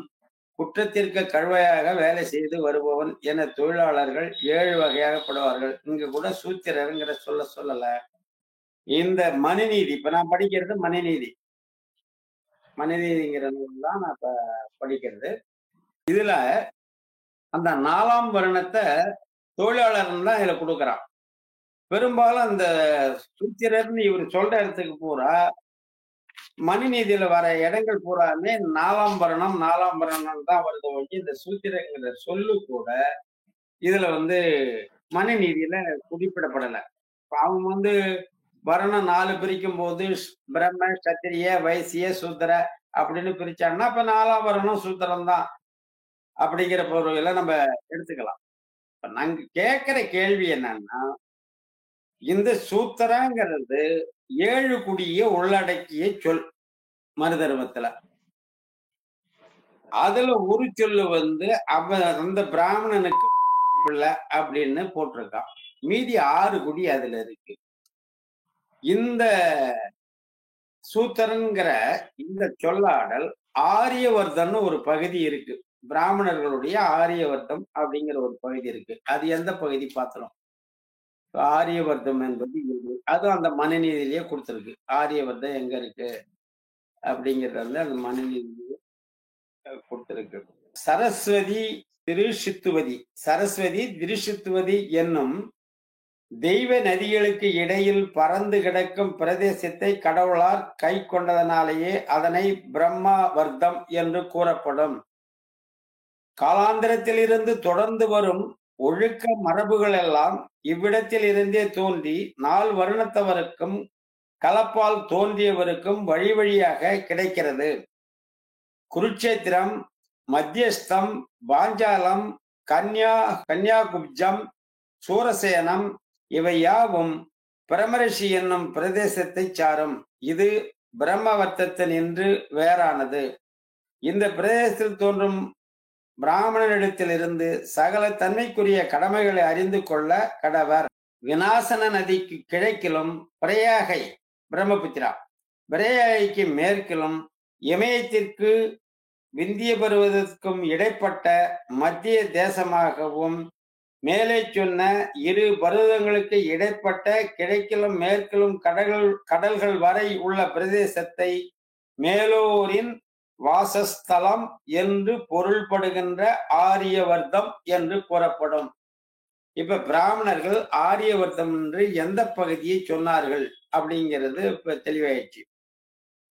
குற்றத்திற்கு கழுவையாக வேலை செய்து வருபவன் என தொழிலாளர்கள் 7 வகையாகப்படுவார்கள். இங்க கூட சூத்திரருங்கிற சொல்லல. இந்த மனுநீதி, இப்ப நான் படிக்கிறது மனுநீதி. மனுநீதிங்கிற நூல் தான் நான் இப்ப படிக்கிறது. இதுல அந்த 4ஆம் வருணத்தை தொழிலாளர் தான் இதுல கொடுக்குறான். பெரும்பாலும் அந்த சூத்திரர்னு இவர் சொல்ற இடத்துக்கு பூரா மனுநீதியில வர இடங்கள் பூராமே 4ஆம் வருணம் தான் வருது ஒழிய இந்த சூத்திரங்கிற சொல்லு கூட இதுல மனுநீதியில குறிப்பிடப்படல. அவன் வருணம் 4 பிரிக்கும் போது பிரம்ம, சத்திரிய, வைசிய, சூத்திர அப்படின்னு பிரிச்சான்னா அப்ப 4ஆம் வருணம் சூத்திரம் தான் அப்படிங்கிற பொருளை நம்ம எடுத்துக்கலாம். நாங்க கேட்கிற கேள்வி என்னன்னா, இந்த சூத்திரங்கிறது 7 குடிய உள்ளடக்கிய சொல் மனு தர்மத்துல. அதுல ஒரு சொல்லு அந்த பிராமணனுக்கு பிள்ளை அப்படின்னு போட்டிருக்கான். மீதி 6 குடி அதுல இருக்கு. இந்த சூத்திரன்கிற இந்த சொல்லாடல் ஆரியவர்தம்னு ஒரு பகுதி இருக்கு. பிராமணர்களுடைய ஆரியவர்த்தம் அப்படிங்கிற ஒரு பகுதி இருக்கு. அது எந்த பகுதி பாத்திரம்? ஆரியவர்த்தம் என்பது இது. அதுவும் அந்த மனுநீதியிலேயே கொடுத்திருக்கு. ஆரியவர்த்தம் எங்க இருக்கு அப்படிங்கறது அந்த மனுநீதியிலேயே கொடுத்திருக்கு. சரஸ்வதி திருஷித்துவதி, சரஸ்வதி திருஷித்துவதி என்னும் தெய்வ நதிகளுக்கு இடையில் பறந்து கிடக்கும் பிரதேசத்தை கடவுளார் கை கொண்டதனாலேயே அதனை பிரம்மவர்த்தம் என்று கூறப்படும். காலாந்திரத்திலிருந்து தொடர்ந்து வரும் ஒழுக்க மரபுகள் எல்லாம் இவ்விடத்தில் இருந்தே தோன்றி 4 வருணத்தவருக்கும் கலப்பால் தோன்றியவருக்கும் வழி வழியாக கிடைக்கிறது. குருட்சேத்திரம், மத்தியஸ்தம், பாஞ்சாலம், கன்யாகுப்ஜம், சூரசேனம் இவை யாவும் பிரமரிஷி என்னும் பிரதேசத்தை சாரும். இது பிரம்மவர்த்தத்தின் என்று வேறானது. இந்த பிரதேசத்தில் தோன்றும் பிராமணனிடத்திலிருந்து சகல தன்மைக்குரிய கடமைகளை அறிந்து கொள்ள கடவர். விநாசன நதிக்கு கிழக்கிலும் பிரயாகை பிரம்மபுத்திரா, பிரயாகைக்கு மேற்கிலும் இமயத்திற்கு விந்திய பருவதற்கும் இடைப்பட்ட மத்திய தேசமாகவும் மேலே சொன்ன 2 பருவதங்களுக்கு இடைப்பட்ட கிழக்கிலும் மேற்கிலும் கடல்கள் வரை உள்ள பிரதேசத்தை மேலோரின் வாசஸ்தலம் என்று பொருள்படுகின்ற ஆரியவர்த்தம் என்று கூறப்படும். இப்ப பிராமணர்கள் ஆரியவர்த்தம் என்று எந்த பகுதியை சொன்னார்கள் அப்படிங்கிறது இப்ப தெளிவாயிடுச்சு.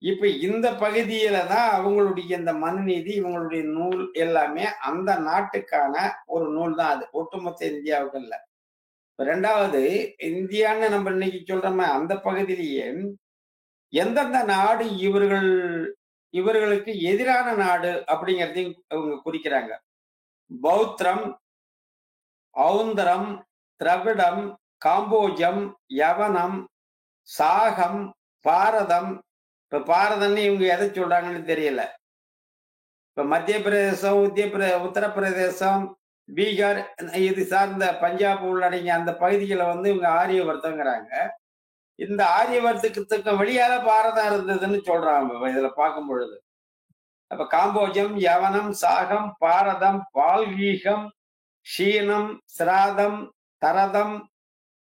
இப்ப இந்த பகுதியில தான் அவங்களுடைய இந்த மனுநீதி, இவங்களுடைய நூல் எல்லாமே அந்த நாட்டுக்கான ஒரு நூல் தான். அது ஒட்டுமொத்த இந்தியாவுக்கு இல்ல. 2வது, இந்தியான்னு நம்ம இன்னைக்கு சொல்றோமே, அந்த பகுதியிலேயே எந்தெந்த நாடு இவர்களுக்கு எதிரான நாடு அப்படிங்கிறதையும் அவங்க குறிக்கிறாங்க. பௌத்திரம், ஔந்தரம், திராவிடம், காம்போஜம், யவனம், சாகம், பாரதம். இப்ப பாரதம்னு இவங்க எதை சொல்றாங்கன்னு தெரியல. இப்ப மத்திய பிரதேசம், உத்தரப்பிரதேசம், பீகார் இது சார்ந்த பஞ்சாப் உள்ளடங்கிய அந்த பகுதிகளை இவங்க ஆரியவர்த்தங்கிறாங்க. இந்த ஆரியவர்த்தத்துக்கு வெளியால பாரதம் இருந்ததுன்னு சொல்றாங்க இதுல பார்க்கும் பொழுது. அப்ப காம்போஜம், யவனம், சாகம், பாரதம், பால்வீகம், ஷீனம், சிராதம், தரதம்,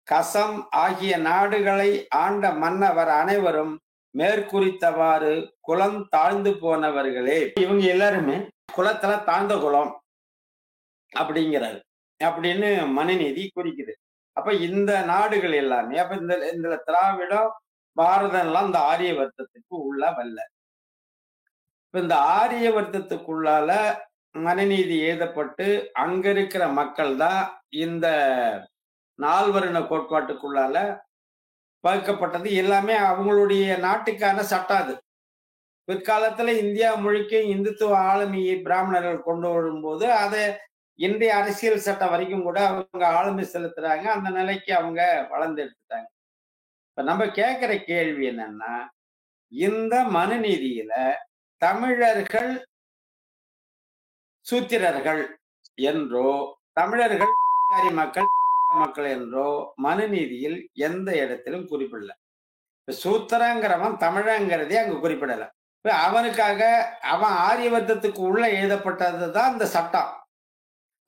கசம் ஆகிய நாடுகளை ஆண்ட மன்னவர் அனைவரும் மேற்குறித்தவாறு குலம் தாழ்ந்து போனவர்களே. இவங்க எல்லாருமே குலத்துல தாழ்ந்த குலம் அப்படிங்கிறாரு அப்படின்னு மனுநீதி குறிக்குது. அப்ப இந்த நாடுகள் எல்லாமே அப்ப இந்த திராவிடம், பாரதம் எல்லாம் இந்த ஆரியவர்த்தத்துக்கு உள்ள வரல. இப்ப இந்த ஆரியவர்த்தத்துக்குள்ளால மனுநீதி எழுதப்பட்டு அங்க இருக்கிற மக்கள் தான் இந்த 4 வருண கோட்பாட்டுக்குள்ளால வகுக்கப்பட்டது. எல்லாமே அவங்களுடைய நாட்டுக்கான சட்டம். அது பிற்காலத்துல இந்தியா முழுக்க இந்துத்துவ ஆளுமையை பிராமணர்கள் கொண்டு வரும்போது அதை இன்றைய அரசியல் சட்டம் வரைக்கும் கூட அவங்க ஆளுமை செலுத்துறாங்க. அந்த நிலைக்கு அவங்க வளர்ந்து எடுத்துட்டாங்க. இப்ப நம்ம கேட்கிற கேள்வி என்னன்னா, இந்த மனுநீதியில தமிழர்கள் சூத்திரர்கள் என்றோ தமிழர்கள் மக்கள் என்றோ மனுநீதியில் எந்த இடத்திலும் குறிப்பிடல. இப்ப சூத்திரங்கிறவன் தமிழங்கிறதே அங்க குறிப்பிடல. இப்ப அவனுக்காக அவன் ஆரியவர்த்தத்துக்கு உள்ள எழுதப்பட்டதுதான் இந்த சட்டம்.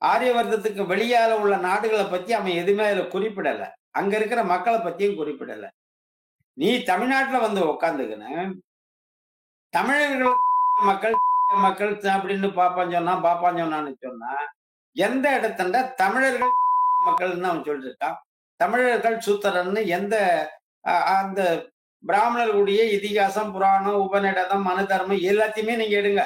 ஆரியவர்த்தத்துக்கு வெளியால உள்ள நாடுகளை பத்தி அவன் எதுவுமே அதுல குறிப்பிடல. அங்க இருக்கிற மக்களை பத்தியும் குறிப்பிடல. நீ தமிழ்நாட்டுல உக்காந்துக்கின்னு தமிழர்கள் மக்கள் அப்படின்னு பாப்பான் சொன்னான்னு சொன்னா எந்த இடத்துல தமிழர்கள் மக்கள்னு அவன் சொல்லிட்டு இருக்கான். தமிழர்கள் சூத்திரன்னு எந்த அந்த பிராமணர்களுடைய இதிகாசம், புராணம், உபநிடதம், மனு தர்மம் எல்லாத்தையுமே நீங்க எடுங்க.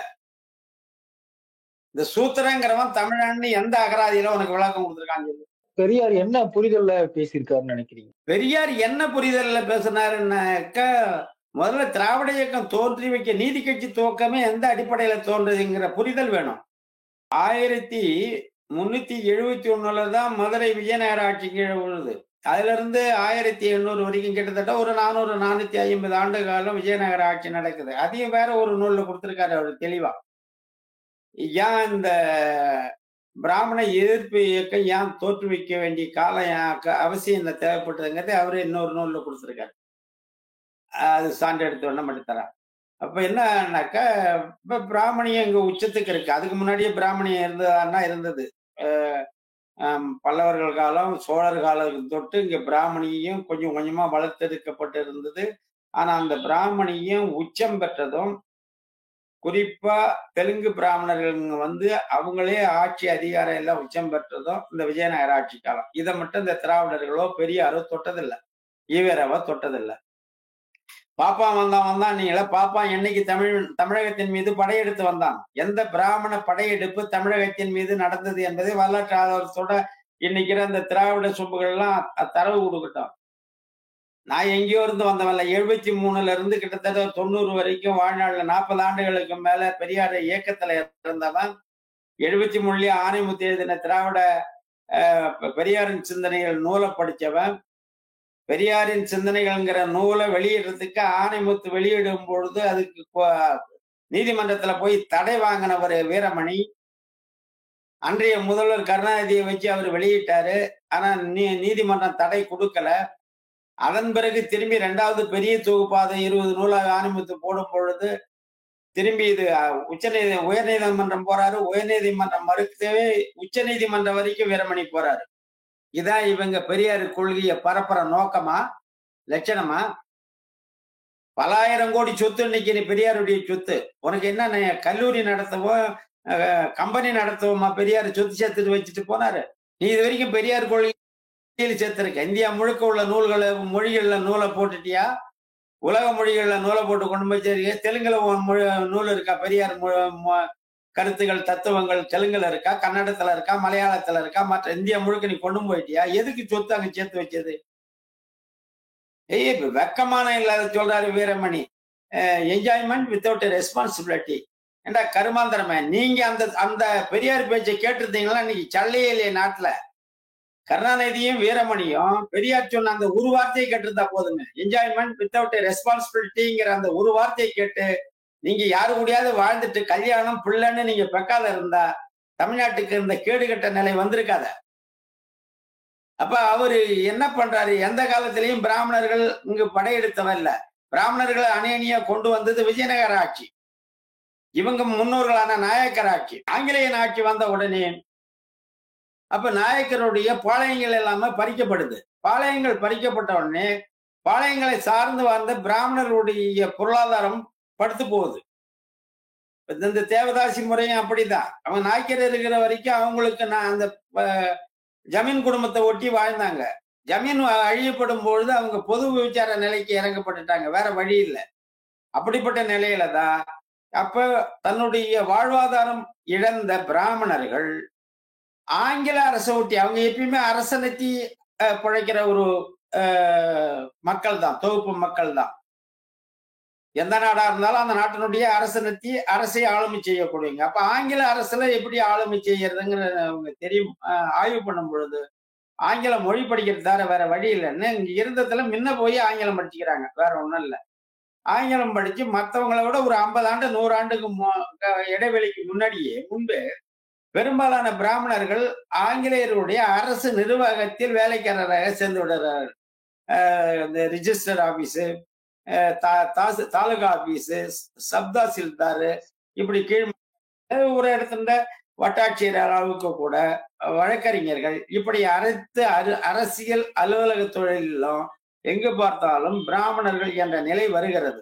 இந்த சூத்திரங்கிறவன் தமிழன்னு எந்த அகராதியில உனக்கு விளக்கம் கொடுத்துருக்காங்க? பெரியார் என்ன புரிதல்ல பேசியிருக்காருன்னு நினைக்கிறீங்க? பெரியார் என்ன புரிதல்ல பேசினாருன்னாக்க, முதல்ல திராவிட இயக்கம் தோன்றி வைக்க நீதி கட்சி துவக்கமே எந்த அடிப்படையில தோன்றுதுங்கிற புரிதல் வேணும். 371 தான் மதுரை விஜயநகர ஆட்சி கீழே விழுது. அதுல இருந்து 1800 வரைக்கும் கிட்டத்தட்ட ஒரு 400 450 ஆண்டு காலம் விஜயநகர ஆட்சி நடக்குது. அதையும் வேற ஒரு நூல்ல கொடுத்திருக்காரு அவரு தெளிவா. ஏன் இந்த பிராமண எதிர்ப்பு இயக்கம் ஏன் தோற்றுவிக்க வேண்டிய காலம் அவசியம் இந்த தேவைப்பட்டதுங்கிறது அவரு இன்னொரு நூல்ல கொடுத்திருக்காரு. அது சான்று எடுத்து வேணா மட்டும் தரேன். அப்ப என்னன்னாக்கா, இப்ப பிராமணியம் இங்க உச்சத்துக்கு இருக்கு. அதுக்கு முன்னாடியே பிராமணியம் இருந்ததான்னா இருந்தது. பல்லவர்கள் காலம், சோழர் காலம் தொட்டு இங்க பிராமணியம் கொஞ்சம் கொஞ்சமா வளர்த்தெடுக்கப்பட்டு இருந்தது. ஆனா அந்த பிராமணியம் உச்சம் பெற்றதும், குறிப்பா தெலுங்கு பிராமணர்கள் வந்து அவங்களே ஆட்சி அதிகாரம் எல்லாம் உச்சம் பெற்றதும் இந்த விஜயநகர ஆட்சி காலம். இதை மட்டும் இந்த திராவிடர்களோ பெரியாரோ தொட்டதில்லை. ஈவேராவோ தொட்டதில்லை. பாப்பான் வந்தான் நீங்களா, பாப்பான் என்னைக்கு தமிழகத்தின் மீது படையெடுத்து வந்தான்? எந்த பிராமண படையெடுப்பு தமிழகத்தின் மீது நடந்தது என்பதை வரலாற்று ஆதாரத்தோட இன்னைக்கு அந்த திராவிட சொம்புகள் எல்லாம் தரவு கொடுக்கட்டும். நான் எங்கேயோ இருந்து வந்தவன்ல. 73 இருந்து கிட்டத்தட்ட 90 வரைக்கும் வாழ்நாள்ல 40 ஆண்டுகளுக்கு மேல பெரியார் இயக்கத்துல இருந்தவன். 73 ஆணைமுத்து எழுதின திராவிட பெரியாரின் சிந்தனைகள் நூலை படிச்சவன். பெரியாரின் சிந்தனைகள்ங்கிற நூலை வெளியிடுறதுக்கு ஆணைமுத்து வெளியிடும் பொழுது அதுக்கு நீதிமன்றத்துல போய் தடை வாங்கினவர் வீரமணி. அன்றைய முதல்வர் கருணாநிதியை வச்சு அவர் வெளியிட்டாரு. ஆனா நீதிமன்றம் தடை கொடுக்கல. அதன் பிறகு திரும்பி 2வது பெரிய தொகுப்பாத 20 நூலாக ஆணைமுத்து போடும் பொழுது திரும்பி இது உயர்நீதிமன்றம் போறாரு. உயர்நீதிமன்றம் மறுக்கவே உச்ச நீதிமன்றம் வரைக்கும் வீரமணி போறாரு. இதான் இவங்க பெரியார் கொள்கையை பரப்புற நோக்கமா, லட்சணமா? பலாயிரம் கோடி சொத்து இன்னைக்கு பெரியாருடைய சொத்து. உனக்கு என்ன கல்லூரி நடத்தவோ கம்பெனி நடத்தவோமா பெரியார் சொத்து சேர்த்துட்டு வச்சுட்டு போனாரு? நீ இது வரைக்கும் பெரியார் கொள்கையில் சேர்த்திருக்க. இந்தியா முழுக்க உள்ள நூல்களை மொழிகள்ல நூலை போட்டுட்டியா? உலக மொழிகள்ல நூலை போட்டு கொண்டு போய் சேர்க்க. தெலுங்குல நூல் இருக்கா? பெரியார் கருத்துகள் தத்துவங்கள் தெலுங்குல இருக்கா? கன்னடத்துல இருக்கா? மலையாளத்துல இருக்கா? மற்ற இந்தியா முழுக்க நீ கொண்டு போயிட்டியா? எதுக்கு சொத்து அங்க சேர்த்து வச்சது? வெக்கமான இல்லாத சொல்றாரு வீரமணி. Enjoyment without responsibility. ஏண்டா கருமாந்திரமே, நீங்க அந்த பெரியார் பேச்சை கேட்டிருந்தீங்களா? இன்னைக்கு சல்லையே இல்லையே நாட்டுல. கருணாநிதியும் வீரமணியும் பெரியார் சொன்ன அந்த ஒரு வார்த்தையை கேட்டிருந்தா போதுங்க. என்ஜாய்மெண்ட் வித்தவுட் ரெஸ்பான்சிபிலிட்டிங்கிற அந்த ஒரு வார்த்தையை கேட்டு நீங்க யாரு கூடயாவது வாழ்ந்துட்டு கல்யாணம் பிள்ளைன்னு நீங்க பெக்கால இருந்தா தமிழ்நாட்டுக்கு இந்த கேடுகட்ட நிலை வந்திருக்காத. அப்ப அவரு என்ன பண்றாரு? எந்த காலத்திலையும் பிராமணர்கள் இங்கு படையெடுத்தவன் இல்ல. பிராமணர்களை அணியணியா கொண்டு வந்தது விஜயநகர ஆட்சி. இவங்க முன்னோர்களான நாயக்கர் ஆட்சி. ஆங்கிலேயன் ஆட்சி வந்த உடனே அப்ப நாயக்கருடைய பாளையங்கள் எல்லாமே பறிக்கப்படுது. பாளையங்கள் பறிக்கப்பட்ட உடனே பாளையங்களை சார்ந்து வாழ்ந்த பிராமணர்களுடைய பொருளாதாரம் படுத்து போகுது. இந்த தேவதாசி முறையும் அப்படிதான். அவங்க நாய்க்கர் இருக்கிற வரைக்கும் அவங்களுக்கு அந்த ஜமீன் குடும்பத்தை ஒட்டி வாழ்ந்தாங்க. ஜமீன் அழியப்படும் பொழுது அவங்க பொது விசார நிலைக்கு இறங்கப்பட்டுட்டாங்க. வேற வழி இல்லை. அப்படிப்பட்ட நிலையில தான் அப்ப தன்னுடைய வாழ்வாதாரம் இழந்த பிராமணர்கள் ஆங்கில அரசை ஒட்டி, அவங்க எப்பயுமே அரசனத்தி பிழைக்கிற ஒரு மக்கள் தான், தொகுப்பு மக்கள் தான். எந்த நாடா இருந்தாலும் அந்த நாட்டினுடைய அரசனத்தி அரசை ஆளுமை செய்யக்கூடியவங்க. அப்ப ஆங்கில அரசுல எப்படி ஆளுமை செய்யறதுங்கிற அவங்க தெரியும். ஆய்வு பண்ணும் பொழுது ஆங்கிலம் மொழி படிக்கிறது தவிர வேற வழி இல்லைன்னு இங்க இருந்ததுல முன்ன போய் ஆங்கிலம் படிச்சுக்கிறாங்க. வேற ஒண்ணும் இல்லை. ஆங்கிலம் படிச்சு மற்றவங்களை விட ஒரு 50 ஆண்டு 100 ஆண்டுக்கு இடைவெளிக்கு முன்பே பெரும்பாலான பிராமணர்கள் ஆங்கிலேயருடைய அரசு நிர்வாகத்தில் வேலைக்காரராக சேர்ந்து விடுறார்கள். இந்த ரிஜிஸ்டர் ஆபீஸு, தாலுகா ஆபீஸு, சப்தாசில்தாரு, இப்படி கீழ் ஒரு இடத்துல வட்டாட்சியர் அளவுக்கு கூட வழக்கறிஞர்கள், இப்படி அனைத்து அரசியல் அலுவலக தொழிலும் எங்கு பார்த்தாலும் பிராமணர்கள் என்ற நிலை வருகிறது.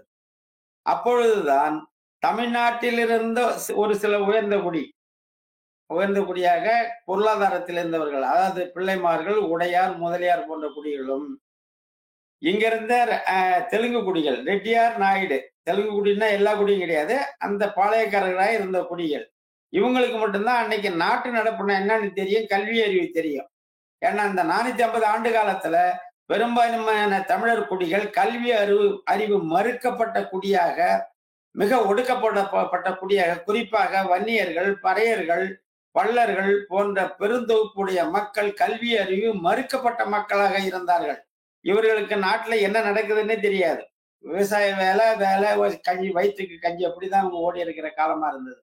அப்பொழுதுதான் தமிழ்நாட்டில் இருந்த ஒரு சில உயர்ந்த குடியாக பொருளாதாரத்தில் இருந்தவர்கள், அதாவது பிள்ளைமார்கள், உடையார், முதலியார் போன்ற குடிகளும் இங்கிருந்த தெலுங்கு குடிகள், ரெட்டியார், நாயுடு. தெலுங்கு குடின்னா எல்லா குடியும் கிடையாது, அந்த பாளையக்காரர்களாக இருந்த குடிகள். இவங்களுக்கு மட்டும்தான் அன்னைக்கு நாட்டு நடப்புனா என்னன்னு தெரியும், கல்வி அறிவு தெரியும். ஏன்னா இந்த 450 ஆண்டு காலத்துல பெரும்பான்மையான தமிழர் குடிகள் கல்வி அறிவு மறுக்கப்பட்ட குடியாக, மிக ஒடுக்கப்பட்ட குடியாக, குறிப்பாக வன்னியர்கள், பறையர்கள், பள்ளர்கள் போன்ற பெருந்தொகுப்புடைய மக்கள் கல்வி அறிவு மறுக்கப்பட்ட மக்களாக இருந்தார்கள். இவர்களுக்கு நாட்டுல என்ன நடக்குதுன்னே தெரியாது. விவசாய வேலை வேலை கஞ்சி, வயிற்றுக்கு கஞ்சி, அப்படிதான் அவங்க ஓடி இருக்கிற காலமா இருந்தது.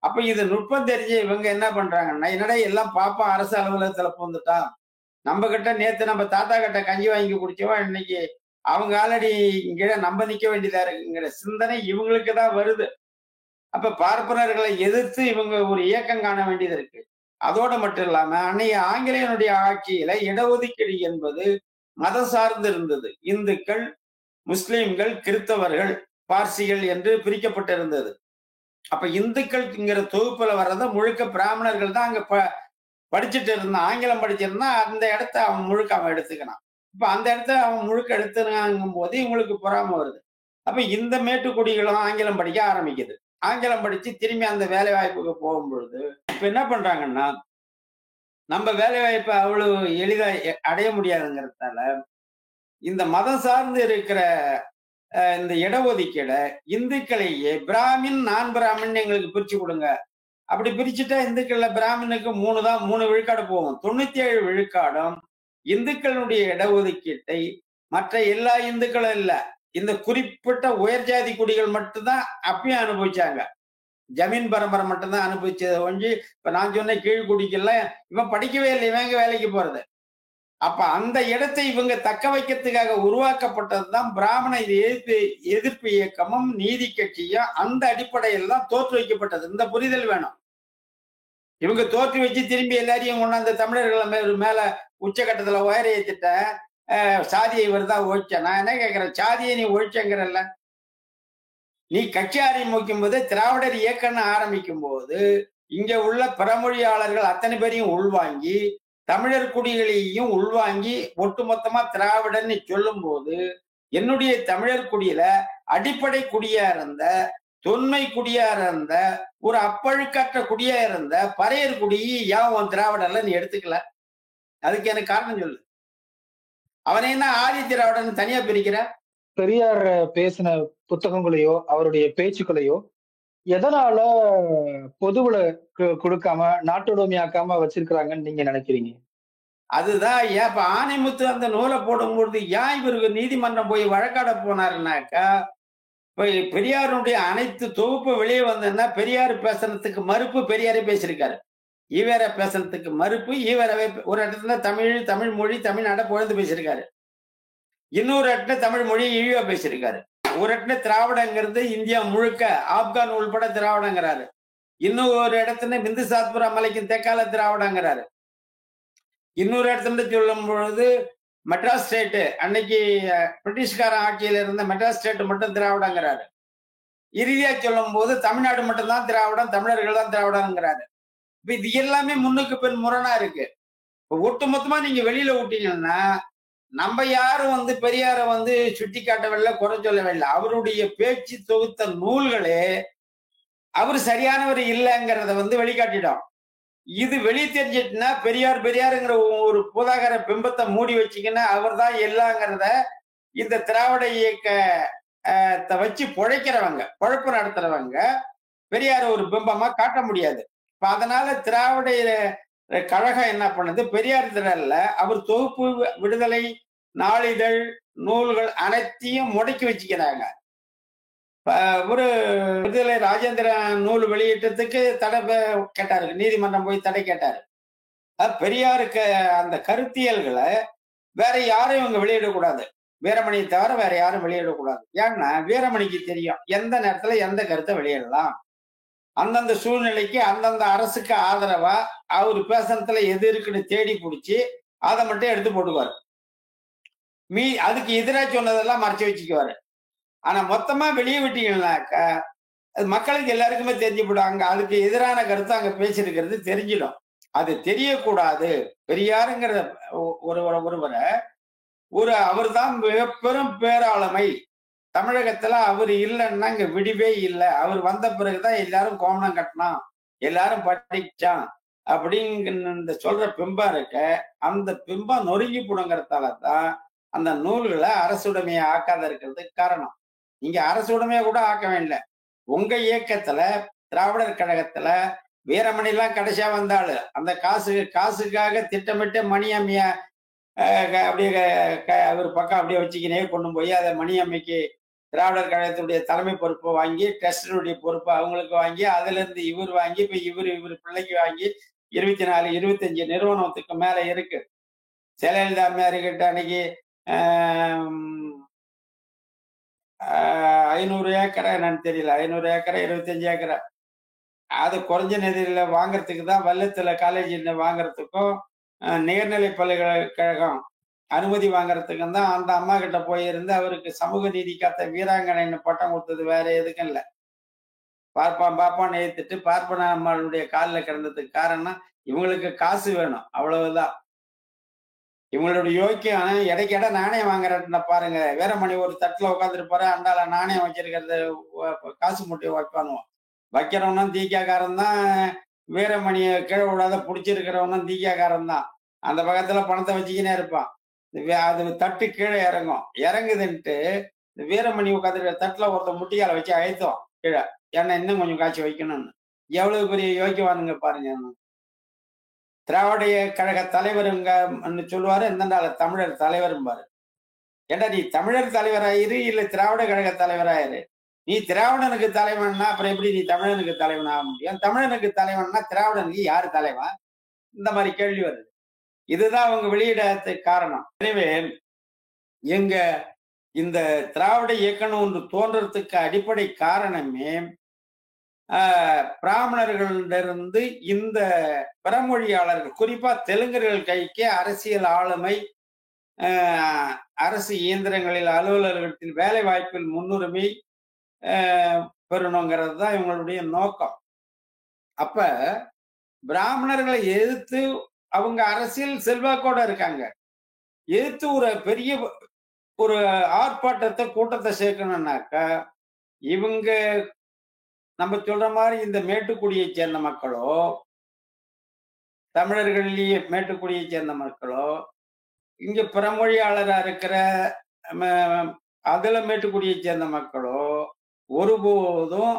அப்ப இது நுட்பம் தெரிஞ்ச இவங்க என்ன பண்றாங்கன்னா, என்னடா எல்லாம் பாப்பா அரசு அலுவலகத்துல பூந்துட்டான், நம்ம கிட்ட நேத்து நம்ம தாத்தா கிட்ட கஞ்சி வாங்கி குடிச்சவன் இன்னைக்கு அவங்க ஆல்ரெடி இங்க நம்ம நிக்க வேண்டியதா இருக்குங்கிற சிந்தனை இவங்களுக்கு தான் வருது. அப்ப பார்ப்பனர்களை எதிர்த்து இவங்க ஒரு இயக்கம் காண வேண்டியது இருக்கு. அதோட மட்டும் இல்லாம அன்னைய ஆங்கிலேயனுடைய ஆட்சியில இடஒதுக்கீடு என்பது மதம் சார்ந்து இருந்தது. இந்துக்கள், முஸ்லிம்கள், கிறிஸ்தவர்கள், பார்சிகள் என்று பிரிக்கப்பட்டிருந்தது. அப்ப இந்துக்கள்ங்கிற தொகுப்புல வர்றத முழுக்க பிராமணர்கள் தான் அங்க படிச்சுட்டு இருந்தான். ஆங்கிலம் படிச்சிருந்தான், அந்த இடத்த அவன் முழுக்க அவன் எடுத்துக்கிறான். இப்ப அந்த இடத்த அவன் முழுக்க எடுத்துனாங்கும் போது இவங்களுக்கு பொறாம வருது. அப்ப இந்த மேட்டுக்குடிகளும் ஆங்கிலம் படிக்க ஆரம்பிக்குது. ஆங்கிலம் படிச்சு திரும்பி அந்த வேலை வாய்ப்புக்கு போகும் பொழுது இப்ப என்ன பண்றாங்கன்னா, நம்ம வேலை வாய்ப்பை அவ்வளவு எளிதா அடைய முடியாதுங்கிறதால இந்த மதம் சார்ந்து இருக்கிற இந்த இடஒதுக்கீடை இந்துக்களையே பிராமின், நான் பிராமின் எங்களுக்கு பிரிச்சு கொடுங்க. அப்படி பிரிச்சுட்டா இந்துக்கள்ல பிராமணுக்கு 3 விழுக்காடு போகும். 97 விழுக்காடும் இந்துக்களுடைய இடஒதுக்கீட்டை மற்ற எல்லா இந்துக்களும் இல்ல, இந்த குறிப்பிட்ட உயர் ஜாதி குடிகள் மட்டும்தான் அப்பயும் அனுபவிச்சாங்க. ஜமீன் பரம்பரை மட்டும்தான் அனுபவிச்சது ஒழிஞ்சு, இப்ப நான் சொன்ன கீழ்குடிக்கெல்லாம் இவன் படிக்கவே இல்லை, இவங்க வேலைக்கு போறது. அப்ப அந்த இடத்தை இவங்க தக்க வைக்கிறதுக்காக உருவாக்கப்பட்டதுதான் பிராமண எதிர்ப்பு இயக்கமும் நீதி கட்சியும். அந்த அடிப்படையில் தான் தோற்று வைக்கப்பட்டது. இந்த புரிதல் வேணும். இவங்க தோற்று வச்சு திரும்பி எல்லாரையும் கொண்டாந்து தமிழர்களை மேல உச்சகட்டத்துல உயர ஏற்றிட்ட சாதியை இவர்தான் ஒழிச்ச. நான் என்ன கேட்கிறேன், சாதியை நீ ஒழிச்சங்கிறல்ல, நீ கட்சி ஆரம்பிக்கும் போது திராவிடர் இயக்கம்னு ஆரம்பிக்கும் போது இங்க உள்ள பிறமொழியாளர்கள் அத்தனை பேரையும் உள்வாங்கி, தமிழர் குடிகளையும் உள்வாங்கி ஒட்டுமொத்தமா திராவிடன்னு சொல்லும் போது, என்னுடைய தமிழர் குடியில அடிப்படை குடியா இருந்த, தொன்மை குடியா இருந்த, ஒரு அப்பழுக்கற்ற குடியா இருந்த பறையர் குடி யாவும் திராவிடர்ல நீ எடுத்துக்கல. அதுக்கு எனக்கு காரணம் சொல்லு. அவனை என்ன ஆதி திராவிடன் தனியா பிரிக்கிற? பெரியார் பேசின புத்தகங்களையோ அவருடைய பேச்சுக்களையோ எதனால பொதுவுல கொடுக்காம நாட்டுடைமையாக்காம வச்சிருக்கிறாங்கன்னு நீங்க நினைக்கிறீங்க? அதுதான் ஏன் இப்ப ஆணைமுத்து அந்த நூலை போடும்பொழுது ஏன் இவருக்கு நீதிமன்றம் போய் வழக்காட போனாருன்னாக்கா, இப்ப பெரியாருடைய அனைத்து தொகுப்பு வெளியே வந்ததுன்னா பெரியார் பேசுறதுக்கு மறுப்பு பெரியாரே பேசியிருக்காரு. ஈவேர பேசுறதுக்கு மறுப்பு ஈவேரவே ஒரு இடத்துல தமிழ் மொழி தமிழ்நாட பொழுது பேசியிருக்காரு. இன்னொரு இடத்துல தமிழ் மொழி இழிவா பேசியிருக்காரு. ஒரு இடத்துல திராவிடங்கிறது இந்தியா முழுக்க ஆப்கான் உள்பட திராவிடங்கிறாரு. இன்னும் ஒரு இடத்துல பிந்து சாத்புரா மலைக்கும் தெற்கால திராவிடங்கிறாரு. இன்னொரு இடத்துல சொல்லும் பொழுது மெட்ராஸ் ஸ்டேட், அன்னைக்கு பிரிட்டிஷ்காரன் ஆட்சியில இருந்த மெட்ராஸ் ஸ்டேட் மட்டும் திராவிடங்கிறாரு. இறுதியா சொல்லும் போது தமிழ்நாடு மட்டும்தான் திராவிடம், தமிழர்கள் தான் திராவிடங்கிறாரு. இப்ப இது எல்லாமே முன்னுக்கு பின் முரணா இருக்கு. இப்ப ஒட்டுமொத்தமா நீங்க வெளியில விட்டீங்கன்னா, நம்ம யாரும் பெரியார சுட்டி காட்டவில்லை, குறை சொல்லவில்லை. அவருடைய பேச்சு தொகுத்த நூல்களே அவர் சரியானவர் இல்லைங்கிறத வெளிக்காட்டிடும். இது வெளி தெரிஞ்சிட்டுனா பெரியாருங்கிற ஒரு பூதாகர பிம்பத்தை மூடி வச்சிங்கன்னா அவர் தான் எல்லாங்கிறத இந்த திராவிட இயக்க வச்சு பொழைக்கிறவங்க, பொழப்பு நடத்துறவங்க பெரியார ஒரு பிம்பமா காட்ட முடியாது. இப்ப அதனால திராவிட கழகம் என்ன பண்ணுது, பெரியார் திடல்ல அவர் தொகுப்பு விடுதலை நாளிதழ் நூல்கள் அனைத்தையும் முடக்கி வச்சுக்கிறாங்க. ஒரு விடுதலை ராஜேந்திர நூல் வெளியிட்டதுக்கு தடை கேட்டாரு, நீதிமன்றம் போய் தடை கேட்டாரு. பெரியாருக்கு அந்த கருத்தியல்களை வேற யாரும் இவங்க வெளியிடக்கூடாது, வீரமணியை தவிர வேற யாரும் வெளியிடக்கூடாது. ஏன்னா வீரமணிக்கு தெரியும் எந்த நேரத்துல எந்த கருத்தை வெளியிடலாம். அந்தந்த சூழ்நிலைக்கு அந்தந்த அரசுக்கு ஆதரவா அவர் பேசுறதுல எது இருக்குன்னு தேடி பிடிச்சி அதை மட்டும் எடுத்து போட்டுக்குவாரு. அதுக்கு எதிராக சொன்னதெல்லாம் மறைச்சு வச்சுக்குவாரு. ஆனா மொத்தமா வெளியே விட்டீங்கன்னாக்கா அது மக்களுக்கு எல்லாருக்குமே தெரிஞ்சு போடுவாங்க. அதுக்கு எதிரான கருத்தை அங்க பேசியிருக்கிறது தெரிஞ்சிடும். அது தெரியக்கூடாது. பெரியாருங்கிற ஒருவரை அவர் தான் மிகப்பெரும் பேராளுமை. தமிழகத்துல அவர் இல்லைன்னா இங்க விடிவே இல்லை. அவர் வந்த பிறகுதான் எல்லாரும் கோமணம் கட்டினான், எல்லாரும் படிச்சான் அப்படிங்கிற சொல்ற பிம்பம் இருக்க, அந்த பிம்பம் நொறுங்கி போடுங்கிறதாலதான் அந்த நூல்களை அரசுடைமையை ஆக்காத இருக்கிறதுக்கு காரணம். நீங்க அரசுடைமையை கூட ஆக்க வேண்டிய உங்க இயக்கத்துல திராவிடர் கழகத்துல வீரமணி எல்லாம் கடைசியா வந்தாளு. அந்த காசுக்காக திட்டமிட்டு மணியம்மைய அப்படியே ஒரு பக்கம் அப்படியே வச்சுக்கினே கொண்டு போய் அதை மணியம்மைக்கு திராவிடர் கழகத்துடைய தலைமை பொறுப்பை வாங்கி ட்ரஸ்டினுடைய பொறுப்பை அவங்களுக்கு வாங்கி அதுல இருந்து இவர் வாங்கி இப்ப இவர் பிள்ளைக்கு வாங்கி 24 25 நிறுவனத்துக்கு மேல இருக்கு. ஜெயலலிதா அம்மையார்கிட்ட அன்னைக்கு 500 ஏக்கரை என்னன்னு தெரியல, 500 ஏக்கரை 25 ஏக்கரை அது குறைஞ்ச நிதியில வாங்குறதுக்கு தான் வல்லத்துல காலேஜ் வாங்குறதுக்கும் நேர்நிலை பல்கலைக்கழகம் அனுமதி வாங்குறதுக்கும் தான் அந்த அம்மா கிட்ட போயிருந்து அவருக்கு சமூக நீதி காத்த வீராங்கனைன்னு பட்டம் கொடுத்தது. வேற எதுக்கும் இல்லை. பாப்பான்னு ஏத்துட்டு பார்ப்பன அம்மாளுடைய காலில் கிடந்ததுக்கு காரணம் இவங்களுக்கு காசு வேணும், அவ்வளவுதான். இவங்களுடைய யோக்கியம் இடைக்கிட நாணயம் வாங்குறதுன்னு பாருங்க. வீரமணி ஒரு தட்டுல உட்காந்துருப்பாரு, அண்டால நாணயம் வச்சிருக்கிறது காசு முட்டையை வைப்பானுவோம். வைக்கிறவனும் தீக்காக்காரன் தான், வீரமணியை கீழே விடாத பிடிச்சிருக்கிறவனும் தீக்காக்காரன் தான். அந்த பக்கத்துல பணத்தை வச்சுக்கினே இருப்பான். அது தட்டு கீழே இறங்குதுன்ட்டு வீரமணி உட்காந்துருக்கிற தட்டுல ஒருத்த முட்டியால வச்சு அழைத்தோம் கீழே, ஏன்னா இன்னும் கொஞ்சம் காய்ச்சி வைக்கணும்னு. எவ்வளவு பெரிய யோக்கியவானுங்க பாருங்க. திராவிடைய கழக தலைவருங்க சொல்லுவாரு, இந்த தமிழர் தலைவரும் பாரு. ஏண்டா நீ தமிழர் தலைவராயிரு இல்ல திராவிட கழக தலைவராயிரு. நீ திராவிடனுக்கு தலைவன்னா அப்புறம் எப்படி நீ தமிழனுக்கு தலைவன் ஆக முடியும்? தமிழனுக்கு தலைவன்னா திராவிடனுக்கு யாரு தலைவன்? இந்த மாதிரி கேள்வி வருது. இதுதான் அவங்க வெளியிடறதுக்கு காரணம். எனவே எங்க இந்த திராவிட இயக்கம் ஒன்று தோன்றதுக்கு அடிப்படை காரணமே பிராமணர்களிடமிருந்து இந்த பிறமொழியாளர்கள், குறிப்பா தெலுங்கர்கள் கைக்கு அரசியல் ஆளுமை, அரசு இயந்திரங்களில் அலுவலர்களில் வேலை வாய்ப்பில் முன்னுரிமை பெறணுங்கிறது தான் இவங்களுடைய நோக்கம். அப்ப பிராமணர்களை எதிர்த்து அவங்க அரசியல் செல்வாக்கோட இருக்காங்க. எதிர்த்து ஒரு பெரிய ஒரு ஆர்ப்பாட்டத்தை கூட்டத்தை சேர்க்கணும்னாக்க இவங்க நம்ம சொல்ற மாதிரி இந்த மேட்டுக்குடியை சேர்ந்த மக்களோ, தமிழர்களிலேயே மேட்டுக்குடியை சேர்ந்த மக்களோ, இங்க பிறமொழியாளரா இருக்கிற அதுல மேட்டுக்குடியை சேர்ந்த மக்களோ ஒருபோதும்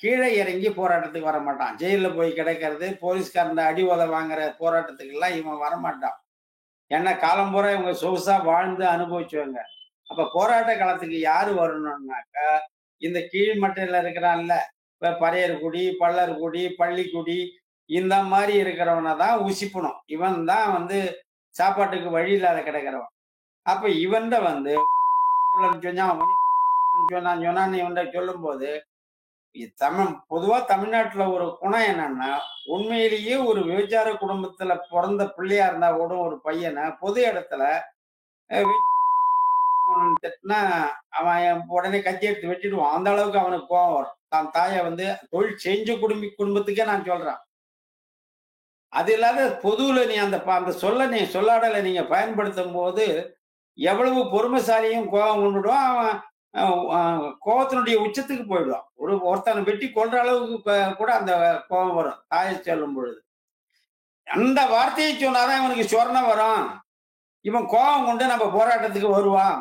கீழே இறங்கி போராட்டத்துக்கு வர மாட்டான். ஜெயில போய் கிடைக்கிறது, போலீஸ்காரன் அடி உத வாங்குற போராட்டத்துக்கு எல்லாம் இவன் வரமாட்டான். ஏன்னா காலம் பூரா இவங்க சொகுசா வாழ்ந்து அனுபவிச்சுவாங்க. அப்ப போராட்ட காலத்துக்கு யாரு வரணும்னாக்கா இந்த கீழ்மட்டையில இருக்கிறான்ல, இப்ப பறையர்குடி, பள்ளர்குடி, பள்ளிக்குடி இந்த மாதிரி இருக்கிறவனை தான் உசிப்பணும். இவன் தான் சாப்பாட்டுக்கு வழி இல்லாத கிடக்கிறவன். அப்ப இவன்ட சொன்னான்னு இவன்ட சொல்லும் போது பொதுவா தமிழ்நாட்டுல ஒரு குணம் என்னன்னா, உண்மையிலேயே ஒரு விபச்சார குடும்பத்துல பிறந்த பிள்ளையா இருந்தா கூட ஒரு பையனை பொது இடத்துல திட்டினா அவன் உடனே கத்தி எடுத்து வெட்டிடுவான். அந்த அளவுக்கு அவனுக்கு கோவம் வரும். தான் தாயை தொழில் செஞ்ச குடும்பத்துக்கே நான் சொல்றேன். அது இல்லாத பொதுவுல நீ அந்த சொல்லாடலை நீங்க பயன்படுத்தும் போது எவ்வளவு பொறுமைசாலியும் கோபம் கொண்டுடுவான். அவன் கோபத்தினுடைய உச்சத்துக்கு போயிடுவான். ஒருத்தனை வெட்டி கொன்ற அளவுக்கு கூட அந்த கோபம் வரும் தாயை சொல்லும் பொழுது. அந்த வார்த்தையை சொன்னாதான் இவனுக்கு சொர்ணம் வரும். இவன் கோபம் கொண்டு நம்ம போராட்டத்துக்கு வருவான்.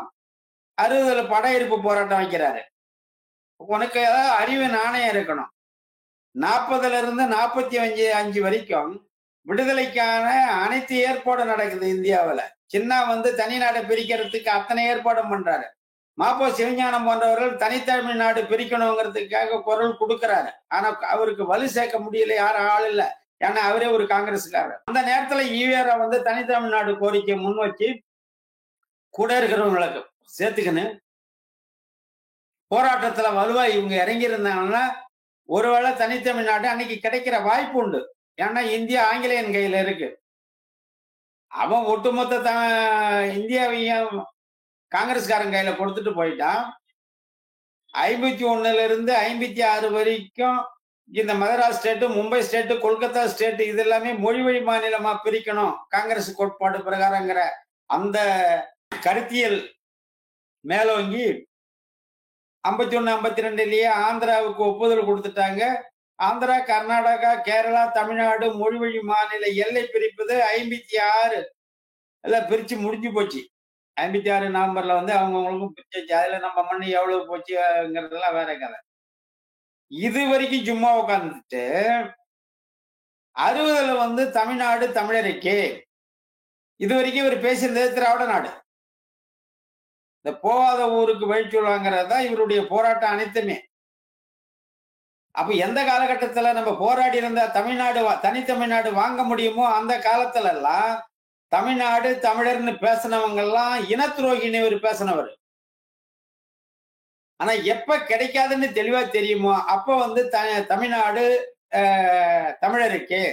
60 படையெடுப்பு போராட்டம் வைக்கிறாரு. உனக்கு ஏதாவது அறிவு நாணயம் இருக்கணும். 40ல இருந்து 45 வரைக்கும் விடுதலைக்கான அனைத்து ஏற்பாடும் நடக்குது இந்தியாவில. சின்ன தனி நாடை பிரிக்கிறதுக்கு அத்தனை ஏற்பாடும் பண்றாரு. மாப்போ சிவஞானம் போன்றவர்கள் தனித்தமிழ் நாடு பிரிக்கணுங்கிறதுக்காக குரல் கொடுக்கிறாரு. ஆனா அவருக்கு வலு சேர்க்க முடியல, யாரும் ஆள் இல்லை. ஏன்னா அவரே ஒரு காங்கிரஸ்காரர். அந்த நேரத்துல ஈவேரா தனித்தமிழ்நாடு கோரிக்கை முன் வச்சு கூட இருக்கிறவங்களுக்கு சேர்த்துக்கின்னு போராட்டத்துல வலுவா இவங்க இறங்கி இருந்தாங்கன்னா ஒருவேளை தனித்தமிழ்நாடு அன்னைக்கு கிடைக்கிற வாய்ப்பு உண்டு. ஏன்னா இந்தியா ஆங்கிலேயன் கையில இருக்கு. அவன் ஒட்டுமொத்த இந்தியாவையும் காங்கிரஸ்காரன் கையில கொடுத்துட்டு போயிட்டான். 51ல இருந்து 56 வரைக்கும் இந்த Madras state, Mumbai state, Kolkata state இது எல்லாமே மொழி வழி மாநிலமா பிரிக்கணும் காங்கிரஸ் கோட்பாடு பிரகாரங்கிற அந்த கருத்தியல் மேலோங்கி 51 52லயே ஆந்திராவுக்கு ஒப்புதல் கொடுத்துட்டாங்க. ஆந்திரா, கர்நாடகா, கேரளா, தமிழ்நாடு மொழி வழி மாநில எல்லை பிரிப்பது 56 எல்லாம் பிரிச்சு முடிஞ்சு போச்சு. 56 நவம்பர்ல அவங்கவுங்களுக்கும் பிரிச்சு. அதுல நம்ம மண்ணு எவ்வளவு போச்சுங்கிறதெல்லாம் வேற கதை. இது வரைக்கும் சும்மா உட்காந்துட்டு 60ல வந்து தமிழ்நாடு தமிழருக்கே இது வரைக்கும் இவர் பேசியிருந்தது திராவிட நாடு. இந்த போகாத ஊருக்கு வழி சொல்லுவாங்கிறது தான் இவருடைய போராட்டம் அனைத்துமே. அப்ப எந்த காலகட்டத்துல நம்ம போராடி இருந்தா தமிழ்நாடு தனித்தமிழ்நாடு வாங்க முடியுமோ அந்த காலத்துல எல்லாம் தமிழ்நாடு தமிழர்னு பேசினவங்க எல்லாம் இன துரோகின்னு இவர் பேசினவர். ஆனா எப்ப கிடைக்காதுன்னு தெளிவா தெரியுமோ அப்ப வந்து தமிழ்நாடு தமிழருக்கு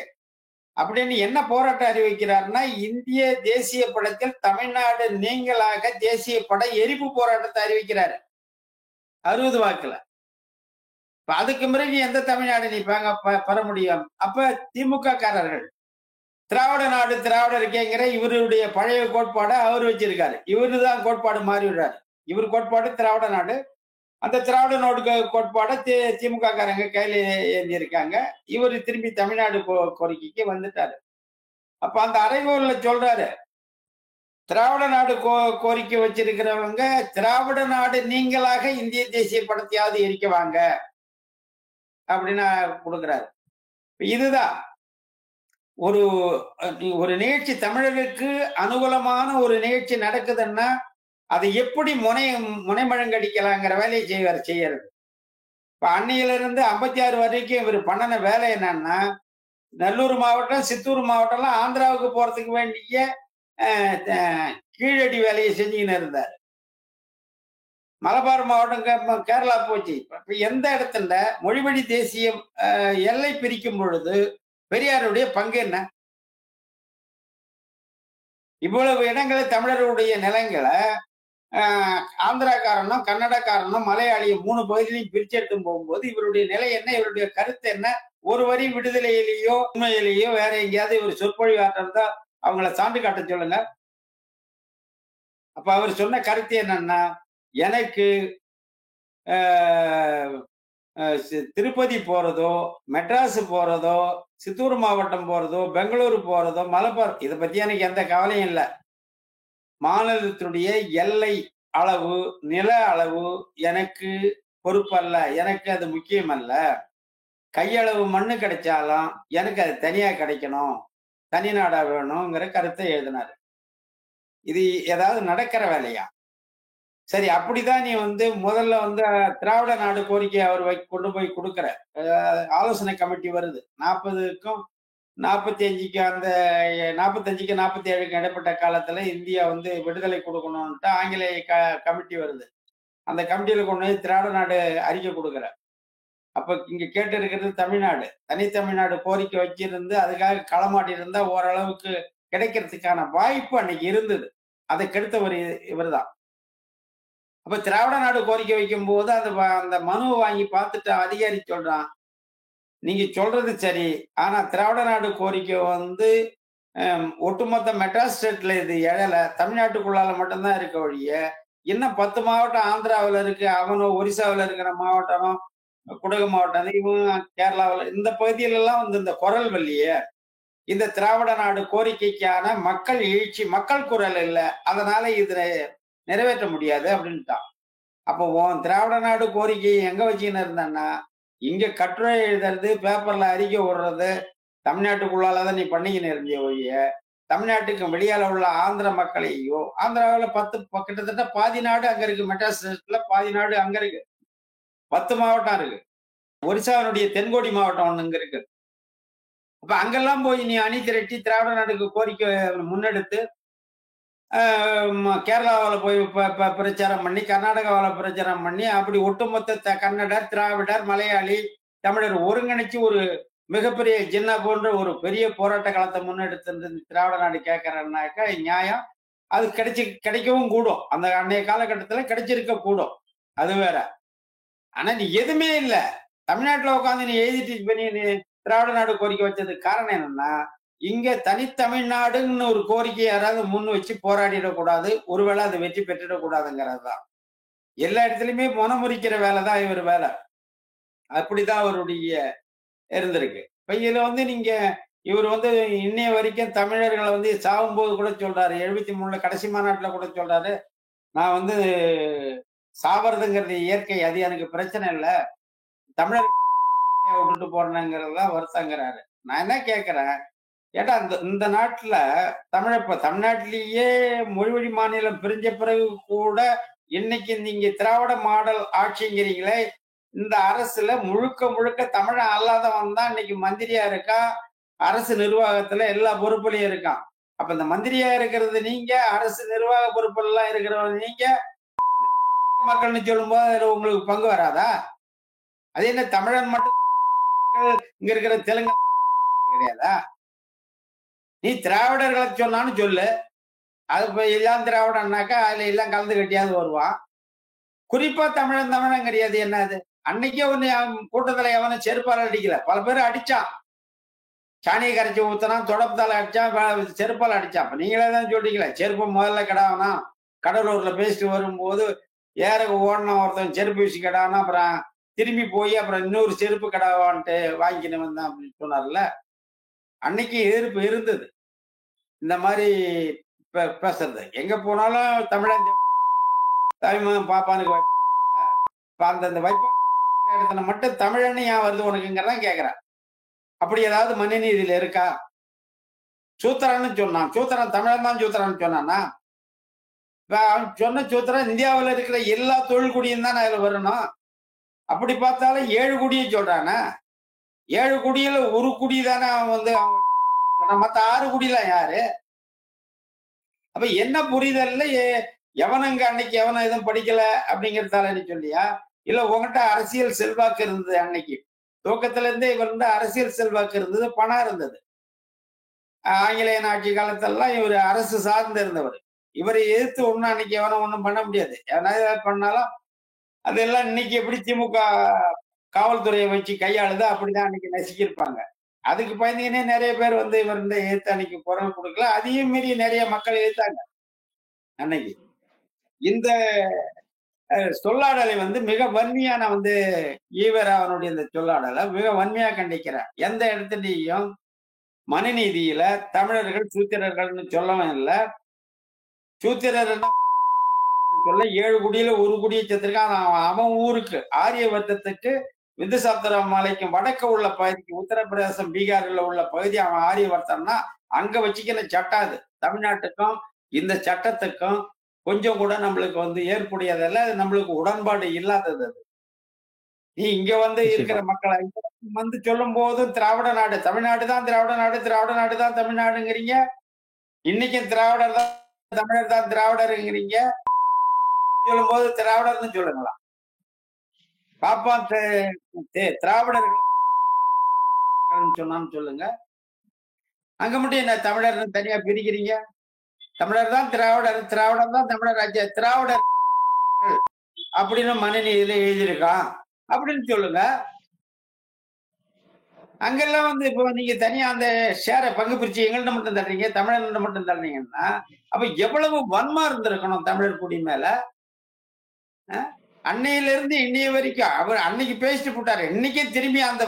அப்படின்னு என்ன போராட்டம் அறிவிக்கிறார்னா, இந்திய தேசிய படத்தில் தமிழ்நாடு நீங்களாக தேசிய பட எரிப்பு போராட்டத்தை அறிவிக்கிறாரு 60 வாக்குல. அதுக்கு பிறகு எந்த தமிழ்நாடு நீ பெற முடியும்? அப்ப திமுக காரர்கள் திராவிட நாடு திராவிட இருக்கேங்கிற இவருடைய பழைய கோட்பாடை அவர் வச்சிருக்காரு. இவருதான் கோட்பாடு மாறி விடுறாரு. இவர் கோட்பாடு திராவிட நாடு. அந்த திராவிட நாடு கோட்பாடை திமுக காரங்க கையில ஏந்தி இருக்காங்க. இவர் திரும்பி தமிழ்நாடு கோரிக்கைக்கு வந்துட்டாரு. அப்ப அந்த அறைகோல்ல சொல்றாரு, திராவிட நாடு கோரிக்கை வச்சிருக்கிறவங்க திராவிட நாடு நீங்களாக இந்திய தேசிய படத்தையாவது எரிக்கவாங்க அப்படின்னு கொடுக்கிறாரு. இதுதான் ஒரு ஒரு நிகழ்ச்சி தமிழருக்கு அனுகூலமான ஒரு நிகழ்ச்சி நடக்குதுன்னா அதை எப்படி முனைமழங்கடிக்கலாங்கிற வேலையை செய்யறது. இப்ப அன்னையில இருந்து 56 வரைக்கும் இவர் பண்ணின வேலை என்னன்னா, நல்லூர் மாவட்டம் சித்தூர் மாவட்டம்லாம் ஆந்திராவுக்கு போறதுக்கு வேண்டிய கீழடி வேலையை செஞ்சுக்கின்னு இருந்தார். மலபார் மாவட்டம் கேரளா போச்சு. இப்ப எந்த இடத்துல மொழிவழி தேசியம் எல்லை பிரிக்கும் பொழுது பெரியாருடைய பங்கு என்ன? இவ்வளவு இடங்களை தமிழர்களுடைய நிலங்களை ஆந்திராக்காரனும் கன்னடக்காரனும் மலையாளியும் 3 பகுதியிலையும் பிரிச்செடுத்து போகும்போது இவருடைய நிலை என்ன, இவருடைய கருத்து என்ன? ஒரு வரி விடுதலையிலேயோ உண்மையிலேயோ வேற எங்கேயாவது இவர் சொற்பொழிவு ஆற்றா அவங்கள சான்று காட்ட சொல்லுங்க. அப்ப அவர் சொன்ன கருத்து என்னன்னா, எனக்கு திருப்பதி போறதோ மெட்ராஸ் போறதோ சித்தூர் மாவட்டம் போறதோ பெங்களூரு போறதோ மலபார் இதை பத்தி எனக்கு எந்த கவலையும் இல்லை. மாநிலத்தினுடைய எல்லை அளவு நில அளவு எனக்கு பொறுப்பல்ல, எனக்கு அது முக்கியம் அல்ல. கையளவு மண்ணு கிடைச்சாலும் எனக்கு அது தனியா கிடைக்கணும், தனி நாடா வேணுங்கிற கருத்தை எழுதினாரு. இது ஏதாவது நடக்கிற வேலையா? சரி, அப்படிதான் நீ வந்து முதல்ல வந்து திராவிட நாடு கோரிக்கை அவர் கொண்டு போய் கொடுக்குற ஆலோசனை கமிட்டி வருது 40க்கும் 45க்கு அந்த 45க்கு 47க்கு இடைப்பட்ட காலத்துல இந்தியா வந்து விடுதலை கொடுக்கணும்ட்டு ஆங்கிலேய கமிட்டி வருது. அந்த கமிட்டியில கொண்டு போய் திராவிட நாடு அறிக்கை கொடுக்குற. அப்ப இங்க கேட்டு இருக்கிறது தமிழ்நாடு தனித்தமிழ்நாடு கோரிக்கை வச்சிருந்து அதுக்காக களமாடி இருந்தா ஓரளவுக்கு கிடைக்கிறதுக்கான வாய்ப்பு அன்னைக்கு இருந்தது. அதை கெடுத்தவர் இவர் தான். அப்ப திராவிட நாடு கோரிக்கை வைக்கும் போது அந்த மனுவை வாங்கி பார்த்துட்டு அதிகாரி சொல்றான், நீங்க சொல்றது சரி, ஆனா திராவிட நாடு கோரிக்கை வந்து ஒட்டுமொத்த மெட்ராஸ் ஸ்டேட்ல இது எழல, தமிழ்நாட்டுக்குள்ளால மட்டும்தான் இருக்க ஒழிய இன்னும் 10 மாவட்டம் ஆந்திராவில் இருக்கு, அவனும் ஒரிசாவில் இருக்கிற மாவட்டமும் குடகு மாவட்டம் இவன் கேரளாவில் இந்த பகுதியிலெல்லாம் வந்து இந்த குரல் வல்லியே இந்த திராவிட நாடு கோரிக்கைக்கான மக்கள் எழுச்சி மக்கள் குரல் இல்லை, அதனால இதுல நிறைவேற்ற முடியாது அப்படின்ட்டான். அப்போ திராவிட நாடு கோரிக்கையை எங்க வச்சுக்கின்னு இருந்தான்னா, இங்க கட்டுரை எழுதுறது பேப்பர்ல அறிக்கை விடுறது தமிழ்நாட்டுக்குள்ளாலதான் நீ பண்ணிக்கின்னு இருந்திய ஒழிய தமிழ்நாட்டுக்கு வெளியால உள்ள ஆந்திர மக்களையோ, ஆந்திராவில் கிட்டத்தட்ட பாதி நாடு அங்க இருக்கு, மெட்ராஸ் பாதி நாடு அங்க இருக்கு, 10 மாவட்டம் இருக்கு, ஒரிசாவினுடைய தென்கோடி மாவட்டம் ஒண்ணு இங்க இருக்கு. அப்ப அங்கெல்லாம் போய் நீ அணி திரட்டி திராவிட நாடுக்கு கோரிக்கை முன்னெடுத்து கேரளாவில் போய் பிரச்சாரம் பண்ணி கர்நாடகாவில் பிரச்சாரம் பண்ணி அப்படி ஒட்டுமொத்த கன்னடர் திராவிடர் மலையாளி தமிழர் ஒருங்கிணைச்சு ஒரு மிகப்பெரிய ஜின்னா போன்ற ஒரு பெரிய போராட்ட காலத்தை முன்னெடுத்து திராவிட நாடு கேட்கறனாக்கா நியாயம். அது கிடைக்கவும் கூடும், அந்த அன்னைய காலகட்டத்துல கிடைச்சிருக்க கூடும், அது வேற. ஆனா நீ எதுவுமே இல்லை, தமிழ்நாட்டுல உட்காந்து நீ எழுதிட்டு பண்ணி நீ திராவிட நாடு கோரிக்கை வச்சதுக்கு காரணம் என்னன்னா, இங்க தனித்தமிழ்நாடுன்னு ஒரு கோரிக்கை யாராவது முன் வச்சு போராடிடக்கூடாது, ஒருவேளை அது வெற்றி பெற்றிடக்கூடாதுங்கிறது தான். எல்லா இடத்துலயுமே முறிக்கிற வேலை தான் இவர் வேலை. அப்படிதான் அவருடைய இருந்திருக்கு. இப்ப இதுல வந்து நீங்க இவர் வந்து இன்னைய வரைக்கும் தமிழர்களை வந்து சாகும்போது கூட சொல்றாரு, 73 கடைசி மாநாட்டுல கூட சொல்றாரு, நான் வந்து சாவறதுங்கிறது இயற்கை, அது எனக்கு பிரச்சனை இல்லை, தமிழர் விட்டுட்டு போறேங்கிறதுதான் வருத்தங்கிறாரு. நான் என்ன கேட்கிறேன், ஏட்டா இந்த இந்த நாட்டுல இப்ப தமிழ்நாட்டிலேயே மொழி வழி மாநிலம் பிரிஞ்ச பிறகு கூட இன்னைக்கு நீங்க திராவிட மாடல் ஆட்சிங்கிறீங்களே, இந்த அரசுல முழுக்க முழுக்க தமிழன் அல்லாதவன் தான் இன்னைக்கு மந்திரியா இருக்கா, அரசு நிர்வாகத்துல எல்லா பொறுப்புலையும் இருக்கான். அப்ப இந்த மந்திரியா இருக்கிறது நீங்க, அரசு நிர்வாக பொறுப்பெல்லாம் இருக்கிறவங்க நீங்க, மக்கள்னு சொல்லும்போது அதுல உங்களுக்கு பங்கு வராதா? அது என்ன தமிழன் மட்டும் இங்க இருக்கிற தெலுங்கு கிடையாதா? நீ திராவிடர்களை சொன்னான்னு சொல்லு. அது இப்ப எல்லாம் திராவிடம்னாக்கா அதுல எல்லாம் கலந்து கட்டியாவது வருவான். குறிப்பா தமிழன் தமிழன் கிடையாது. என்ன அது? அன்னைக்கே ஒண்ணு கூட்டத்துல எவனும் செருப்பால அடிக்கல, பல பேர் அடிச்சான். சாணியை கரைச்சி ஊத்தினான், தொடப்பத்தால அடிச்சான், செருப்பால அடிச்சான். அப்ப நீங்களே தான் சொல்றீங்களே, செருப்பு முதல்ல கெடாவனா. கடலூர்ல பேசிட்டு வரும்போது ஏற ஓடனா ஒருத்தன் செருப்பு வீசி கெடாவனா, அப்புறம் திரும்பி போய் அப்புறம் இன்னொரு செருப்பு கெடாவான்ட்டு வாங்கிக்கின்னு வந்தான் அப்படின்னு சொன்னார்ல. அன்னைக்கு எதிர்ப்பு இருந்தது இந்த மாதிரி பேசுறது. எங்க போனாலும் தமிழன் தமிழ் பாப்பானுக்கு அந்த வைப்பா இடத்துல மட்டும் தமிழன்னு ஏன் வருது உனக்குங்கிறதான் கேக்குறேன். அப்படி ஏதாவது மனுநீதியில இருக்கா? சூத்திரன்னு சொன்னான், சூத்திரன் தமிழன் தான் சூத்திரன்னு சொன்னானா? அவன் சொன்ன சூத்திரன் இந்தியாவில் இருக்கிற எல்லா தொழில் குடியும் தான் அதுல வரணும். அப்படி பார்த்தாலும் 7 குடியை சொல்றானே. 7 குடியில ஒரு குடி தானே அவன் வந்து மத்த 6 குடிலாம் யாரு? அப்ப என்ன புரிதல்ல எவனுங்க அன்னைக்கு எவனும் எதுவும் படிக்கல அப்படிங்கறதால நீ சொல்லியா? இல்ல உங்ககிட்ட அரசியல் செல்வாக்கு இருந்தது அன்னைக்கு துவக்கத்துல இருந்தே இவர் அரசியல் செல்வாக்கு இருந்தது, பணம் இருந்தது. ஆங்கிலேயன் ஆட்சி காலத்தெல்லாம் இவர் அரசு சார்ந்து இருந்தவர். இவரை எதிர்த்து ஒண்ணும் அன்னைக்கு எவனும் ஒண்ணும் பண்ண முடியாது. எவனாவது பண்ணாலும் அதெல்லாம் இன்னைக்கு எப்படி திமுக காவல்துறையை வச்சு கையாளுது அப்படிதான் அன்னைக்கு நசுக்கியிருப்பாங்க. அதுக்கு பயந்துக்கினே நிறைய பேர் வந்து இவர் எதிர்த்து அன்னைக்கு குரல் கொடுக்கல. அதையும் மீறி நிறைய மக்கள் எதிர்த்தாங்க அன்னைக்கு. இந்த சொல்லாடலை வந்து மிக வன்மையான வந்து ஈவர் அவனுடைய இந்த சொல்லாடலை மிக வன்மையா கண்டிக்கிறார். எந்த இடத்துலையும் மனுநீதியில தமிழர்கள் சூத்திரர்கள்னு சொல்லவும் இல்லை. சூத்திரர் சொல்ல 7 குடியில ஒரு குடியை சேர்த்திருக்கான். அவன் ஊருக்கு ஆரிய வர்த்தத்துக்கு விந்துசாத்திரம் மலைக்கும் வடக்கு உள்ள பகுதிக்கு உத்தரப்பிரதேசம் பீகார்ல உள்ள பகுதி அவன் ஆரிய வர்த்தம்னா அங்க வச்சுக்கிற சட்டம் அது. தமிழ்நாட்டுக்கும் இந்த சட்டத்துக்கும் கொஞ்சம் கூட நம்மளுக்கு வந்து ஏற்புடையதல்ல, நம்மளுக்கு உடன்பாடு இல்லாதது அது. நீ இங்க வந்து இருக்கிற மக்களை வந்து சொல்லும் போதும் திராவிட நாடு தமிழ்நாடு தான் திராவிட நாடு, திராவிட நாடு தான் தமிழ்நாடுங்கிறீங்க. இன்னைக்கும் திராவிடர் தான் தமிழர் தான் திராவிடருங்கிறீங்க. சொல்லும் போது திராவிடர்னு சொல்லுங்களா? பாப்பா திராவிடர்கள் சொன்னான்னு சொல்லுங்க. அங்க மட்டும் என்ன தமிழர்னு தனியா பிரிக்கிறீங்க? தமிழர் தான் திராவிடர், திராவிடர் தான் தமிழர் ராஜ்ய திராவிடர் அப்படின்னு மனுநீதியில எழுதியிருக்கான் அப்படின்னு சொல்லுங்க. அங்கெல்லாம் வந்து இப்போ நீங்க தனியா அந்த ஷேரை பங்கு பிரிச்சு எங்கள்கிட்ட மட்டும் தர்றீங்க, தமிழர்கிட்ட மட்டும் தர்றீங்கன்னா அப்ப எவ்வளவு வன்மா இருந்திருக்கணும் தமிழர் குடி மேல. அன்னையில இருந்து இன்னைய வரைக்கும் அவர் அன்னைக்கு பேசிட்டு போட்டாரு. இன்னைக்கே திரும்பி அந்த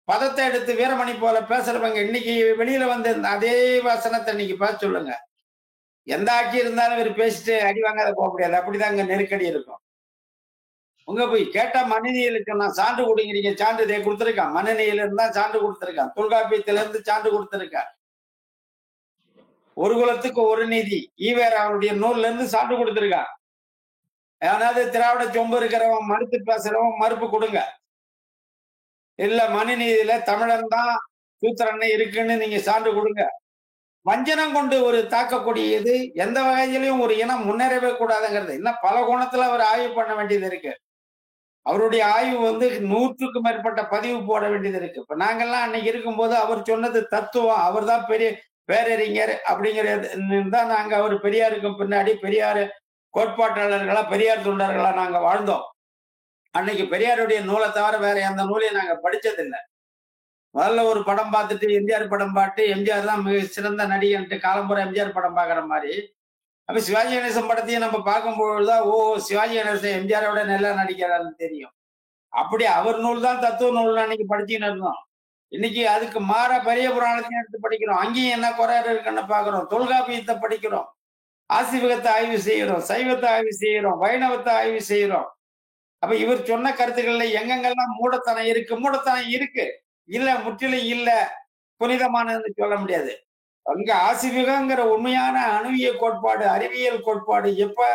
பதத்தை எடுத்து வீரமணி போல பேசுறவங்க இன்னைக்கு வெளியில வந்து அதே வசனத்தை இன்னைக்கு பேச சொல்லுங்க. எந்த ஆட்சி இருந்தாலும் இவர் பேசிட்டு அடி வாங்காத போக முடியாது. அப்படிதான் அங்க நெருக்கடி இருக்கும். உங்க போய் கேட்டா மனுநீதியிலுக்கு நான் சான்று கொடுங்கிறீங்க. சான்று இதை கொடுத்திருக்கான். மனுநீதியில இருந்தா சான்று கொடுத்திருக்கான். தொல்காப்பியத்தில இருந்து சான்று கொடுத்திருக்கான். ஒரு குலத்துக்கு ஒரு நீதி ஈவேர் அவனுடைய நூல்ல இருந்து சான்று கொடுத்திருக்கான். ஏதாவது திராவிட சொம்பு இருக்கிறவன் மறுத்து பேசுறவன் மறுப்பு கொடுங்க. இல்ல மனுநீதியில தமிழன் தான் சூத்திரன் இருக்குன்னு நீங்க சான்று கொடுங்க. வஞ்சனம் கொண்டு ஒரு தாக்கக்கூடியது எந்த வகையிலையும் ஒரு இனம் முன்னேறவே கூடாதுங்கிறது இன்னும் பல கோணத்துல அவர் ஆய்வு பண்ண வேண்டியது இருக்கு. அவருடைய ஆய்வு வந்து 100க்கும் மேற்பட்ட பதிவு போட வேண்டியது இருக்கு. இப்ப நாங்கெல்லாம் அன்னைக்கு இருக்கும்போது அவர் சொன்னது தத்துவம், அவர் தான் பெரிய பேரறிஞர் அப்படிங்கிறது தான் நாங்க அவர் பெரியாருக்கும் பின்னாடி பெரியார் கோட்பாட்டாளர்களா பெரியார் தொண்டர்களா நாங்க வாழ்ந்தோம். அன்னைக்கு பெரியாருடைய நூலை தவிர வேற எந்த நூலையும் நாங்க படிச்சதில்லை. முதல்ல ஒரு படம் பார்த்துட்டு எம்ஜிஆர் படம் பார்த்து எம்ஜிஆர் தான் மிக சிறந்த நடிகன்ட்டு காலம்புற எம்ஜிஆர் படம் பார்க்குற மாதிரி அப்ப சிவாஜி கணேசன் படத்தையும் நம்ம பார்க்கும்பொழுதுதான் ஓ சிவாஜி கணேசன் எம்ஜிஆரோட நல்லா நடிக்கிறாருன்னு தெரியும். அப்படி அவர் நூல் தான் தத்துவ நூல் அன்னைக்கு படிச்சுன்னு இருந்தோம். இன்னைக்கு அதுக்கு மாற பெரிய புராணத்தையும் எடுத்து படிக்கிறோம். அங்கேயும் என்ன குறை இருக்குன்னு பாக்குறோம். தொல்காப்பியத்தை படிக்கிறோம், ஆசிவகத்தை ஆய்வு செய்யறோம், சைவத்தை ஆய்வு செய்யறோம், வைணவத்தை ஆய்வு செய்யறோம். அப்ப இவர் சொன்ன கருத்துக்கள்ல எங்கெங்கெல்லாம் மூடத்தனம் இருக்கு இல்ல முற்றிலும் இல்ல புனிதமானதுன்னு சொல்ல முடியாது. அங்க ஆசிவிகங்கிற உண்மையான அணுவியல் கோட்பாடு, அறிவியல் கோட்பாடு எப்ப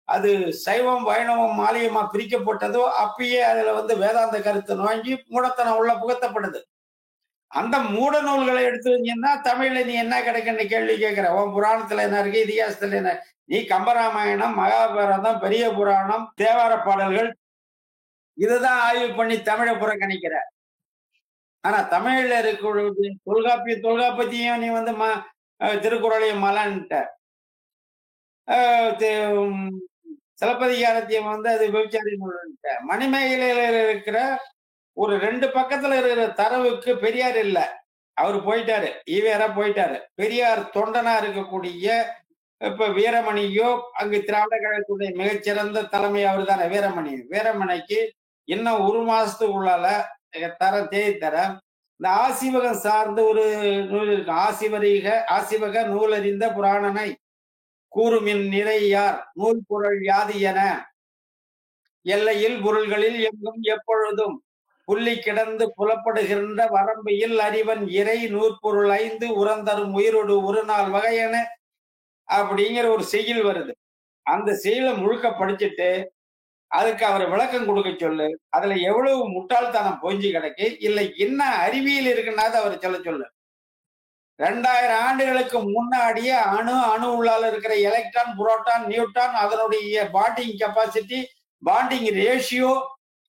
அது சைவம், வைணவம், மாலியமா பிரிக்கப்பட்டதோ அப்பயே அதுல வேதாந்த கருத்து நோங்கி மூடத்தனம் உள்ள புகுத்தப்படுது. அந்த மூட நூல்களை எடுத்து வந்தீங்கன்னா தமிழ்ல நீ என்ன கிடைக்குன்னு கேள்வி கேட்கிற. உன் புராணத்துல என்ன இருக்கு, இதிகாசத்துல என்ன? நீ கம்பராமாயணம், மகாபாரதம், பெரிய புராணம், தேவார பாடல்கள் இதுதான் ஆய்வு பண்ணி தமிழை புறக்கணிக்கிற. ஆனா தமிழ்ல இருக்கக்கூடிய தொல்காப்பியத்தையும் நீ திருக்குறளையும் மலன்ட்ட, சிலப்பதிகாரத்தையும் அது விபச்சாரி நூல்ன்ட்ட. மணிமேகலையில இருக்கிற ஒரு 2 பக்கத்துல இருக்கிற தரவுக்கு பெரியார் இல்ல, அவரு போயிட்டாரு, ஈவேரா போயிட்டாரு. பெரியார் தொண்டனா இருக்கக்கூடிய இப்ப வீரமணியோ, அங்கு திராவிட கழகத்துடைய மிகச்சிறந்த தலைமை அவர் தானே வீரமணி. வீரமணிக்கு இன்னும் 1 மாசத்துக்குள்ளால தர இந்த ஆசிவகம் சார்ந்த ஒரு நூல் இருக்கு. ஆசிவக நூலறிந்த புராணனை கூறுமின் நிறை யார் நூல் பொருள் யாது என எல்லையில் பொருள்களில் எங்கும் எப்பொழுதும் புள்ளி கிடந்து புலப்படுகின்ற வரம்பியில் அறிவன் இறை நூற்பொருள் 5 உரந்தரும் உயிரோடு ஒரு நாள் வகையென அப்படிங்கிற ஒரு செய்யுள் வருது. அந்த செய்யுளை முழுக்க படிச்சுட்டு அதுக்கு அவர் விளக்கம் கொடுக்க சொல்லு. அதுல எவ்வளவு முட்டாள்தனம் பொய்ஞ்சு கிடக்கு, இல்லை என்ன அறிவியல் இருக்குன்னா அவர் சொல்ல சொல்லு. 2000 ஆண்டுகளுக்கு முன்னாடியே அணு உள்ளால இருக்கிற எலக்ட்ரான், புரோட்டான், நியூட்ரான், அதனுடைய பாண்டிங் கெப்பாசிட்டி, பாண்டிங் ரேஷியோ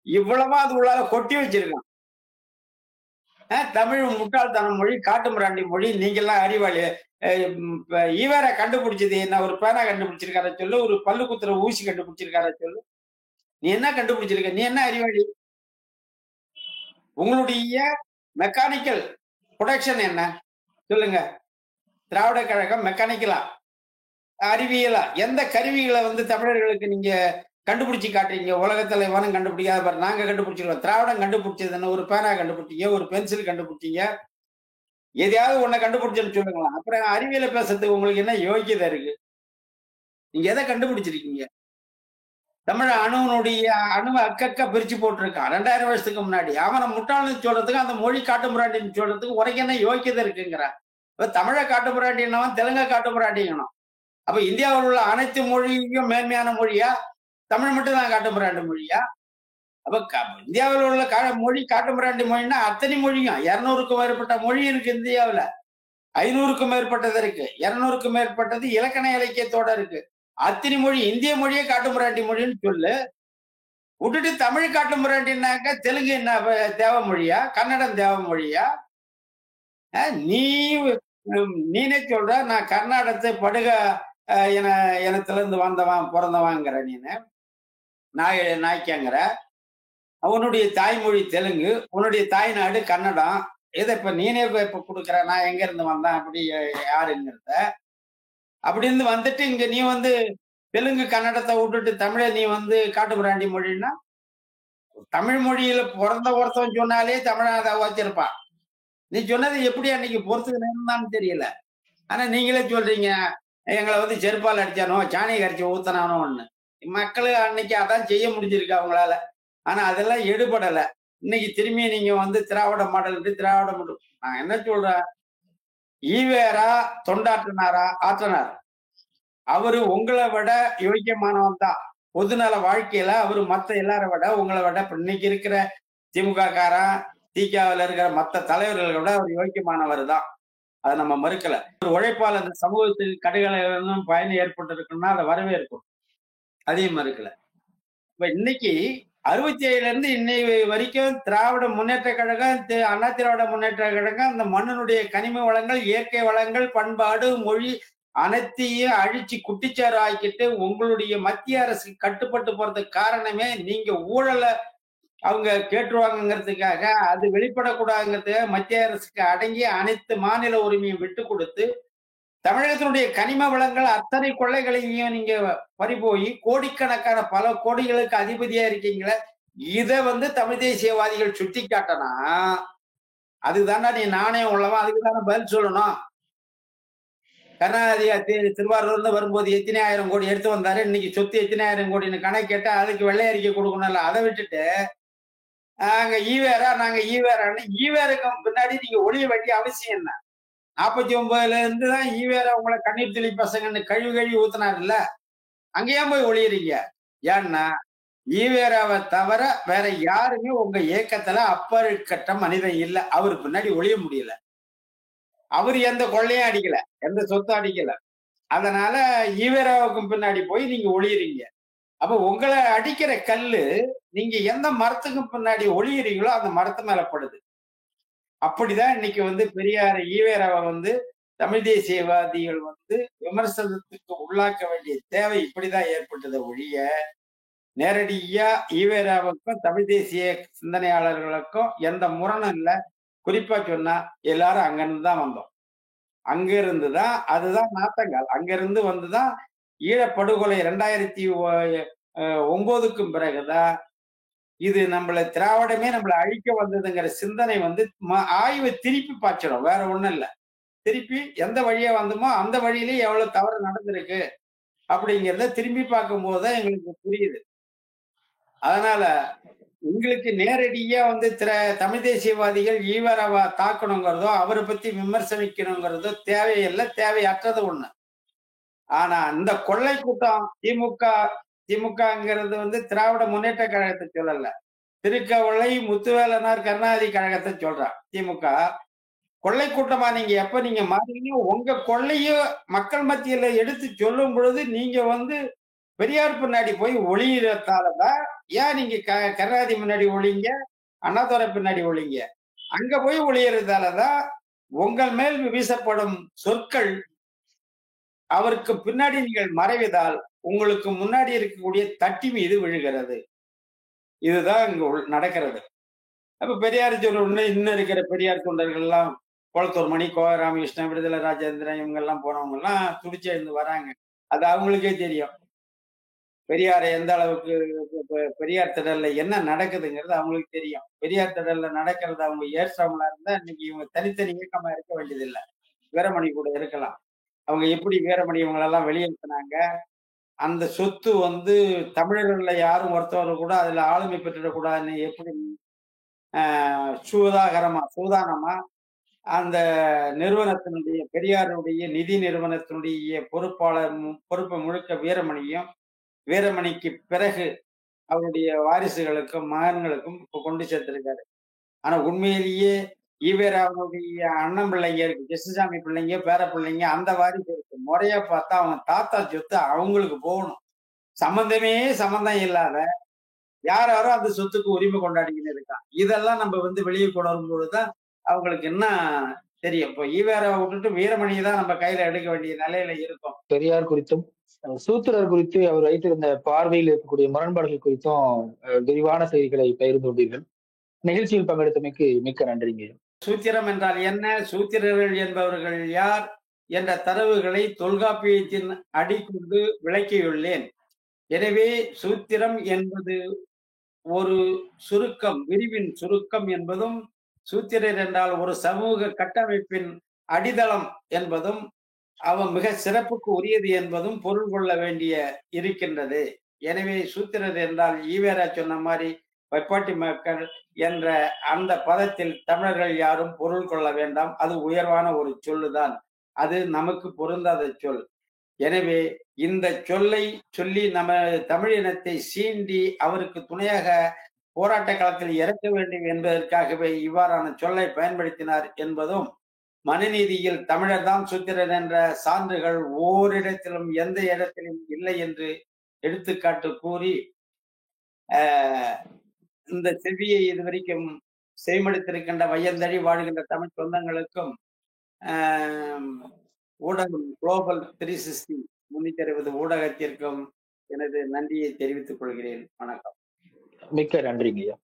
இவ்வளவா அது உள்ளால கொட்டி வச்சிருக்கான். தமிழ் முட்டாள்தனம் மொழி, காட்டு மிராண்டி மொழி. நீங்கெல்லாம் அறிவாளி. ஈவேர கண்டுபிடிச்சது என்ன? ஒரு பேனா கண்டுபிடிச்சிருக்கார சொல்லு, ஒரு பல்லு குத்துற ஊசி கண்டுபிடிச்சிருக்கார சொல்லு. நீ என்ன கண்டுபிடிச்சிருக்க? நீ என்ன அறிவாளி? உங்களுடைய மெக்கானிக்கல் ப்ரொடக்ஷன் என்ன சொல்லுங்க. திராவிட கழகம் மெக்கானிக்கலா, அறிவியலா, எந்த கருவிகளை தமிழர்களுக்கு நீங்க கண்டுபிடிச்சு காட்டுறீங்க? உலகத்துல எவனும் கண்டுபிடிக்காத பாரு, நாங்க கண்டுபிடிச்சிருக்கோம். திராவிடம் கண்டுபிடிச்சது என்ன? ஒரு பேனா கண்டுபிடிச்சீங்க, ஒரு பென்சில் கண்டுபிடிச்சீங்க, எதையாவது ஒன்ன கண்டுபிடிச்சேன்னு சொல்லுங்களா. அப்புறம் அறிவியலை பேசுறதுக்கு உங்களுக்கு என்ன யோகியதை இருக்கு? நீங்க எதை கண்டுபிடிச்சிருக்கீங்க? தமிழ் அணுவனுடைய அணுவை அக்கக்க பிரிச்சு போட்டிருக்கான் 2000 வருஷத்துக்கு முன்னாடி. அவனை முட்டாள்னு சொல்றதுக்கு, அந்த மொழி காட்டு முராண்டின்னு சொல்றதுக்கு உனக்கு என்ன யோக்கியதை இருக்குங்கிறான். இப்ப தமிழை காட்டு முராண்டினவன் தெலுங்கை காட்டு முராண்டிங்கணும். அப்ப இந்தியாவில் உள்ள அனைத்து மொழியும் மேன்மையான மொழியா? தமிழ் மட்டும் தான் காட்டு முராண்டி மொழியா? அப்ப இந்தியாவில் உள்ள மொழி காட்டு முராண்டி மொழின்னா அத்தனை மொழியும் 200க்கும் மேற்பட்ட மொழி இருக்கு இந்தியாவில். 500க்கும் மேற்பட்டது இருக்கு, 200க்கும் மேற்பட்டது இலக்கண இலக்கியத்தோட இருக்கு. அத்தனை மொழி இந்திய மொழியே காட்டு முராண்டி மொழின்னு சொல்லு. விட்டுட்டு தமிழ் காட்டு முராண்டினாக்க தெலுங்கு என்ன தேவ மொழியா? கன்னடம் தேவ மொழியா? நீனே சொல்ற நான் கர்நாடகத்தை படுக இனத்துல இருந்து வந்தவன் பிறந்தவாங்கிற. நீனு நாய்க்காங்கிற. அவனுடைய தாய்மொழி தெலுங்கு, உன்னுடைய தாய்நாடு கன்னடம். இதை இப்ப நீனே இப்ப கொடுக்குற நான் எங்க இருந்து வந்தேன் அப்படி யாருங்கிறத. அப்படி இருந்து வந்துட்டு இங்க நீ தெலுங்கு கன்னடத்தை விட்டுட்டு தமிழை நீ காட்டு பிராண்டி மொழின்னா, தமிழ் மொழியில பிறந்த ஒருத்தவன் சொன்னாலே தமிழாத வச்சிருப்பான். நீ சொன்னது எப்படி அன்னைக்கு பொறுத்துக்கணும்னு தெரியல. ஆனா நீங்களே சொல்றீங்க எங்களை செருப்பால் அடிச்சானோ, சாணி கரைச்சி ஊத்தனானோ ஒண்ணு. மக்கள் அன்னைக்கு அதான் செய்ய முடிஞ்சிருக்கு அவங்களால. ஆனா அதெல்லாம் எடுபடலை. இன்னைக்கு திரும்பி நீங்க திராவிட மாடல், திராவிட மாடல். நான் என்ன சொல்றேன், ஈவேரா தொண்டாற்றினாரா? ஆற்றினார். அவரு உங்களை விட யோக்கியமானவன் தான். பொதுநல வாழ்க்கையில அவரு மத்த எல்லாரை விட, உங்களை விட, இன்னைக்கு இருக்கிற திமுக காரன், திகாவில் இருக்கிற மத்த தலைவர்களை விட அவர் யோக்கியமானவர் தான். அதை நம்ம மறுக்கல. ஒரு உழைப்பால் அந்த சமூகத்துக்கு கடுகளவும் பயன் ஏற்பட்டு இருக்குன்னா அதை வரவேற்கும், அதையும் மறுக்கல. இப்ப இன்னைக்கு 67ல இருந்து இன்னை வரைக்கும் திராவிட முன்னேற்ற கழகம், அண்ணா திராவிட முன்னேற்ற கழகம் அந்த மண்ணினுடைய கனிம வளங்கள், இயற்கை வளங்கள், பண்பாடு, மொழி அனைத்தையும் அழிச்சு குட்டிச்சாறு ஆக்கிட்டு உங்களுடைய மத்திய அரசு கட்டுப்பட்டு போறதுக்கு காரணமே நீங்க ஊழலை அவங்க கேட்டுருவாங்கிறதுக்காக, அது வெளிப்படக்கூடாதுங்கிறதுக்காக மத்திய அரசுக்கு அடங்கி அனைத்து மாநில உரிமையும் விட்டு கொடுத்து தமிழகத்தினுடைய கனிம வளங்கள் அத்தனை கொள்ளைகளையும் நீங்க பறிபோய் கோடிக்கணக்கான பல கோடிகளுக்கு அதிபதியா இருக்கீங்களே. இதை தமிழ் தேசியவாதிகள் சுட்டி காட்டனா அதுதான்டா நீ நாணயம் உள்ளவன், அதுக்கு தானே பதில் சொல்லணும். கருணாநிதி திருவாரூர்ல வரும்போது எத்தனை ஆயிரம் கோடி எடுத்து வந்தாரு, இன்னைக்கு சொத்து எத்தனை ஆயிரம் கோடின்னு கணக்கு கேட்டா அதுக்கு வெள்ளை அறிக்கை கொடுக்கணும்ல. அதை விட்டுட்டு நாங்க ஈவேரா நாங்க ஈவேரான்னு ஈவேருக்கு பின்னாடி நீங்க ஒளிய வேண்டிய அவசியம் என்ன? 49ல இருந்து தான் ஈவேரா உங்களை கண்ணீர் துளி பசங்கன்னு கழுவி கழுவி ஊத்துனாருல்ல, அங்க ஏன் போய் ஒளியறீங்க? ஏன்னா ஈவேராவை தவிர வேற யாருமே உங்க இயக்கத்துல அப்பழுக்கற்ற மனிதன் இல்ல. அவரு பின்னாடி ஒளிய முடியல. அவரு எந்த கொள்ளையும் அடிக்கல, எந்த சொத்தும் அடிக்கல. அதனால ஈவேராவுக்கு பின்னாடி போய் நீங்க ஒளியறீங்க. அப்ப உங்களை அடிக்கிற கல்லு நீங்க எந்த மரத்துக்கு பின்னாடி ஒளியறீங்களோ அந்த மரத்து மேல படுது. அப்படிதான் இன்னைக்கு பெரியார் ஈவேராவை தமிழ் தேசியவாதிகள் விமர்சனத்துக்கு உள்ளாக்க வேண்டிய தேவை இப்படிதான் ஏற்பட்டது ஒழிய, நேரடியா ஈவேராவுக்கும் தமிழ் தேசிய சிந்தனையாளர்களுக்கும் எந்த முரணும் இல்ல. குறிப்பா சொன்னா எல்லாரும் அங்கிருந்து தான் வந்தோம். அங்கிருந்துதான் அதுதான் நாட்டங்கால். அங்கிருந்து வந்துதான் ஈழப்படுகொலை 2009க்கும் பிறகுதான் இது திராவிடமே நம்மளை அழிக்க வந்ததுங்கிற சிந்தனை ஆய்வை திருப்பி பாய்ச்சிடும். வேற ஒண்ணும் இல்ல. திருப்பி எந்த வழியா வந்தோமோ அந்த வழியிலே எவ்வளவு தவறு நடந்திருக்கு அப்படிங்கிறத திரும்பி பார்க்கும் போதுதான் எங்களுக்கு புரியுது. அதனால உங்களுக்கு நேரடியா தமிழ் தேசியவாதிகள் ஈவேராவை தாக்கணுங்கிறதோ அவரை பத்தி விமர்சனிக்கணுங்கிறதோ தேவையில்லை, தேவையற்றது ஒண்ணு. ஆனா இந்த கொள்ளை கூட்டம் திமுகங்கிறது திராவிட முன்னேற்ற கழகத்தை சொல்லல, திருக்கவளை முத்துவேலனார் கருணாநிதி கழகத்தை சொல்றான். திமுக கொள்ளை கூட்டமா எப்ப நீங்க மாறீங்க, உங்க கொள்ளையும் மக்கள் மத்தியில எடுத்து சொல்லும் பொழுது நீங்க பெரியார் பின்னாடி போய் ஒளியறதாலதான். ஏன் நீங்க கருணாநிதி முன்னாடி ஒளிங்க, அண்ணாதுரை பின்னாடி ஒளிங்க, அங்க போய் ஒளியறதாலதான் உங்கள் மேல் வீசப்படும் சொற்கள் அவருக்கு பின்னாடி நீங்கள் மறைவதால் உங்களுக்கு முன்னாடி இருக்கக்கூடிய தட்டி மீது விழுகிறது. இதுதான் இங்க நடக்கிறது. அப்ப பெரியார் சொல்ல இன்னும் இருக்கிற பெரியார் தொண்டர்கள் எல்லாம் குளத்தூர் மணி, கோவை ராமகிருஷ்ணன், விடுதலை ராஜேந்திரன் இவங்க எல்லாம் போனவங்க எல்லாம் துடிச்சு எழுந்து வராங்க. அது அவங்களுக்கே தெரியும் பெரியாரை எந்த அளவுக்கு பெரியார் திடல்ல என்ன நடக்குதுங்கிறது அவங்களுக்கு தெரியும். பெரியார் திடல்ல நடக்கிறது அவங்க ஏற்றவங்களா இருந்தா இன்னைக்கு இவங்க தனித்தனி இயக்கமா இருக்க வேண்டியதில்லை, வீரமணி கூட இருக்கலாம். அவங்க எப்படி வீரமணி இவங்களெல்லாம் வெளியேற்றினாங்க, அந்த சொத்து தமிழர்கள்ல யாரும் ஒருத்தவர்கள் கூட அதுல ஆளுமை பெற்றுடக்கூடாதுன்னு எப்படி சூதானமா அந்த நிறுவனத்தினுடைய பெரியாருடைய நிதி நிறுவனத்தினுடைய பொறுப்பை முழுக்க வீரமணியும், வீரமணிக்கு பிறகு அவருடைய வாரிசுகளுக்கும் மகன்களுக்கும் இப்ப கொண்டு சேர்த்திருக்காரு. ஆனா உண்மையிலேயே ஈவேராவுடைய அண்ணன் பிள்ளைங்க இருக்கு, கிருஷ்ணசாமி பிள்ளைங்க, பேர பிள்ளைங்க, அந்த வாரிசு இருக்கு. முறையா பார்த்தா அவங்க தாத்தா சொத்து அவங்களுக்கு போகணும். சம்பந்தம் இல்லாத யாரோ அந்த சொத்துக்கு உரிமை கொண்டாடிக்கிட்டு இருக்கான். இதெல்லாம் நம்ம வெளியே கொண்டு வரும்பொழுதுதான் அவங்களுக்கு என்ன தெரியும். இப்போ ஈவேராவை விட்டுட்டு வீரமணியை தான் நம்ம கையில எடுக்க வேண்டிய நிலையில இருக்கும். பெரியார் குறித்தும் சூத்திரர் குறித்து அவர் வைத்திருந்த பார்வையில் இருக்கக்கூடிய முரண்பாடுகள் குறித்தும் விரிவான செய்திகளை பகிர்ந்து கொண்டீர்கள். நிகழ்ச்சியில் பங்கெடுத்தமைக்கு மிக்க நன்றிங்க. சூத்திரம் என்றால் என்ன, சூத்திரர்கள் என்பவர்கள் யார் என்ற தரவுகளை தொல்காப்பியத்தின் அடிக்கொண்டு விளக்கியுள்ளேன். எனவே சூத்திரம் என்பது ஒரு சுருக்கம், விரிவின் சுருக்கம் என்பதும், சூத்திரர் என்றால் ஒரு சமூக கட்டமைப்பின் அடித்தளம் என்பதும், அவன் மிக சிறப்புக்கு உரியது என்பதும் பொருள் கொள்ள வேண்டிய இருக்கின்றது. எனவே சூத்திரர் என்றால் ஈவேரா சொன்ன மாதிரி வைப்பாட்டி மக்கள் என்ற அந்த பதத்தில் தமிழர்கள் யாரும் பொருள் கொள்ள வேண்டாம். அது உயர்வான ஒரு சொல்லுதான், அது நமக்கு பொருந்தாத சொல். எனவே இந்த சொல்லை சொல்லி நம்ம தமிழ் இனத்தை சீண்டி அவருக்கு துணையாக போராட்ட களத்தில் இறக்க வேண்டும் என்பதற்காகவே இவ்வாறான சொல்லை பயன்படுத்தினார் என்பதும், மனுநீதியில் தமிழர் தான் சூத்திரர் என்ற சான்றுகள் ஓரிடத்திலும் எந்த இடத்திலும் இல்லை என்று எடுத்துக்காட்டு கூறி இந்த செவியை இதுவரைக்கும் செய்மடுத்திருக்கின்ற வையந்தழி வாழ்கின்ற தமிழ் சொந்தங்களுக்கும் ஊடகம் குளோபல் 360 360 ஊடகத்திற்கும் எனது நன்றியை தெரிவித்துக் கொள்கிறேன். வணக்கம். மிக்க நன்றிங்கய்யா.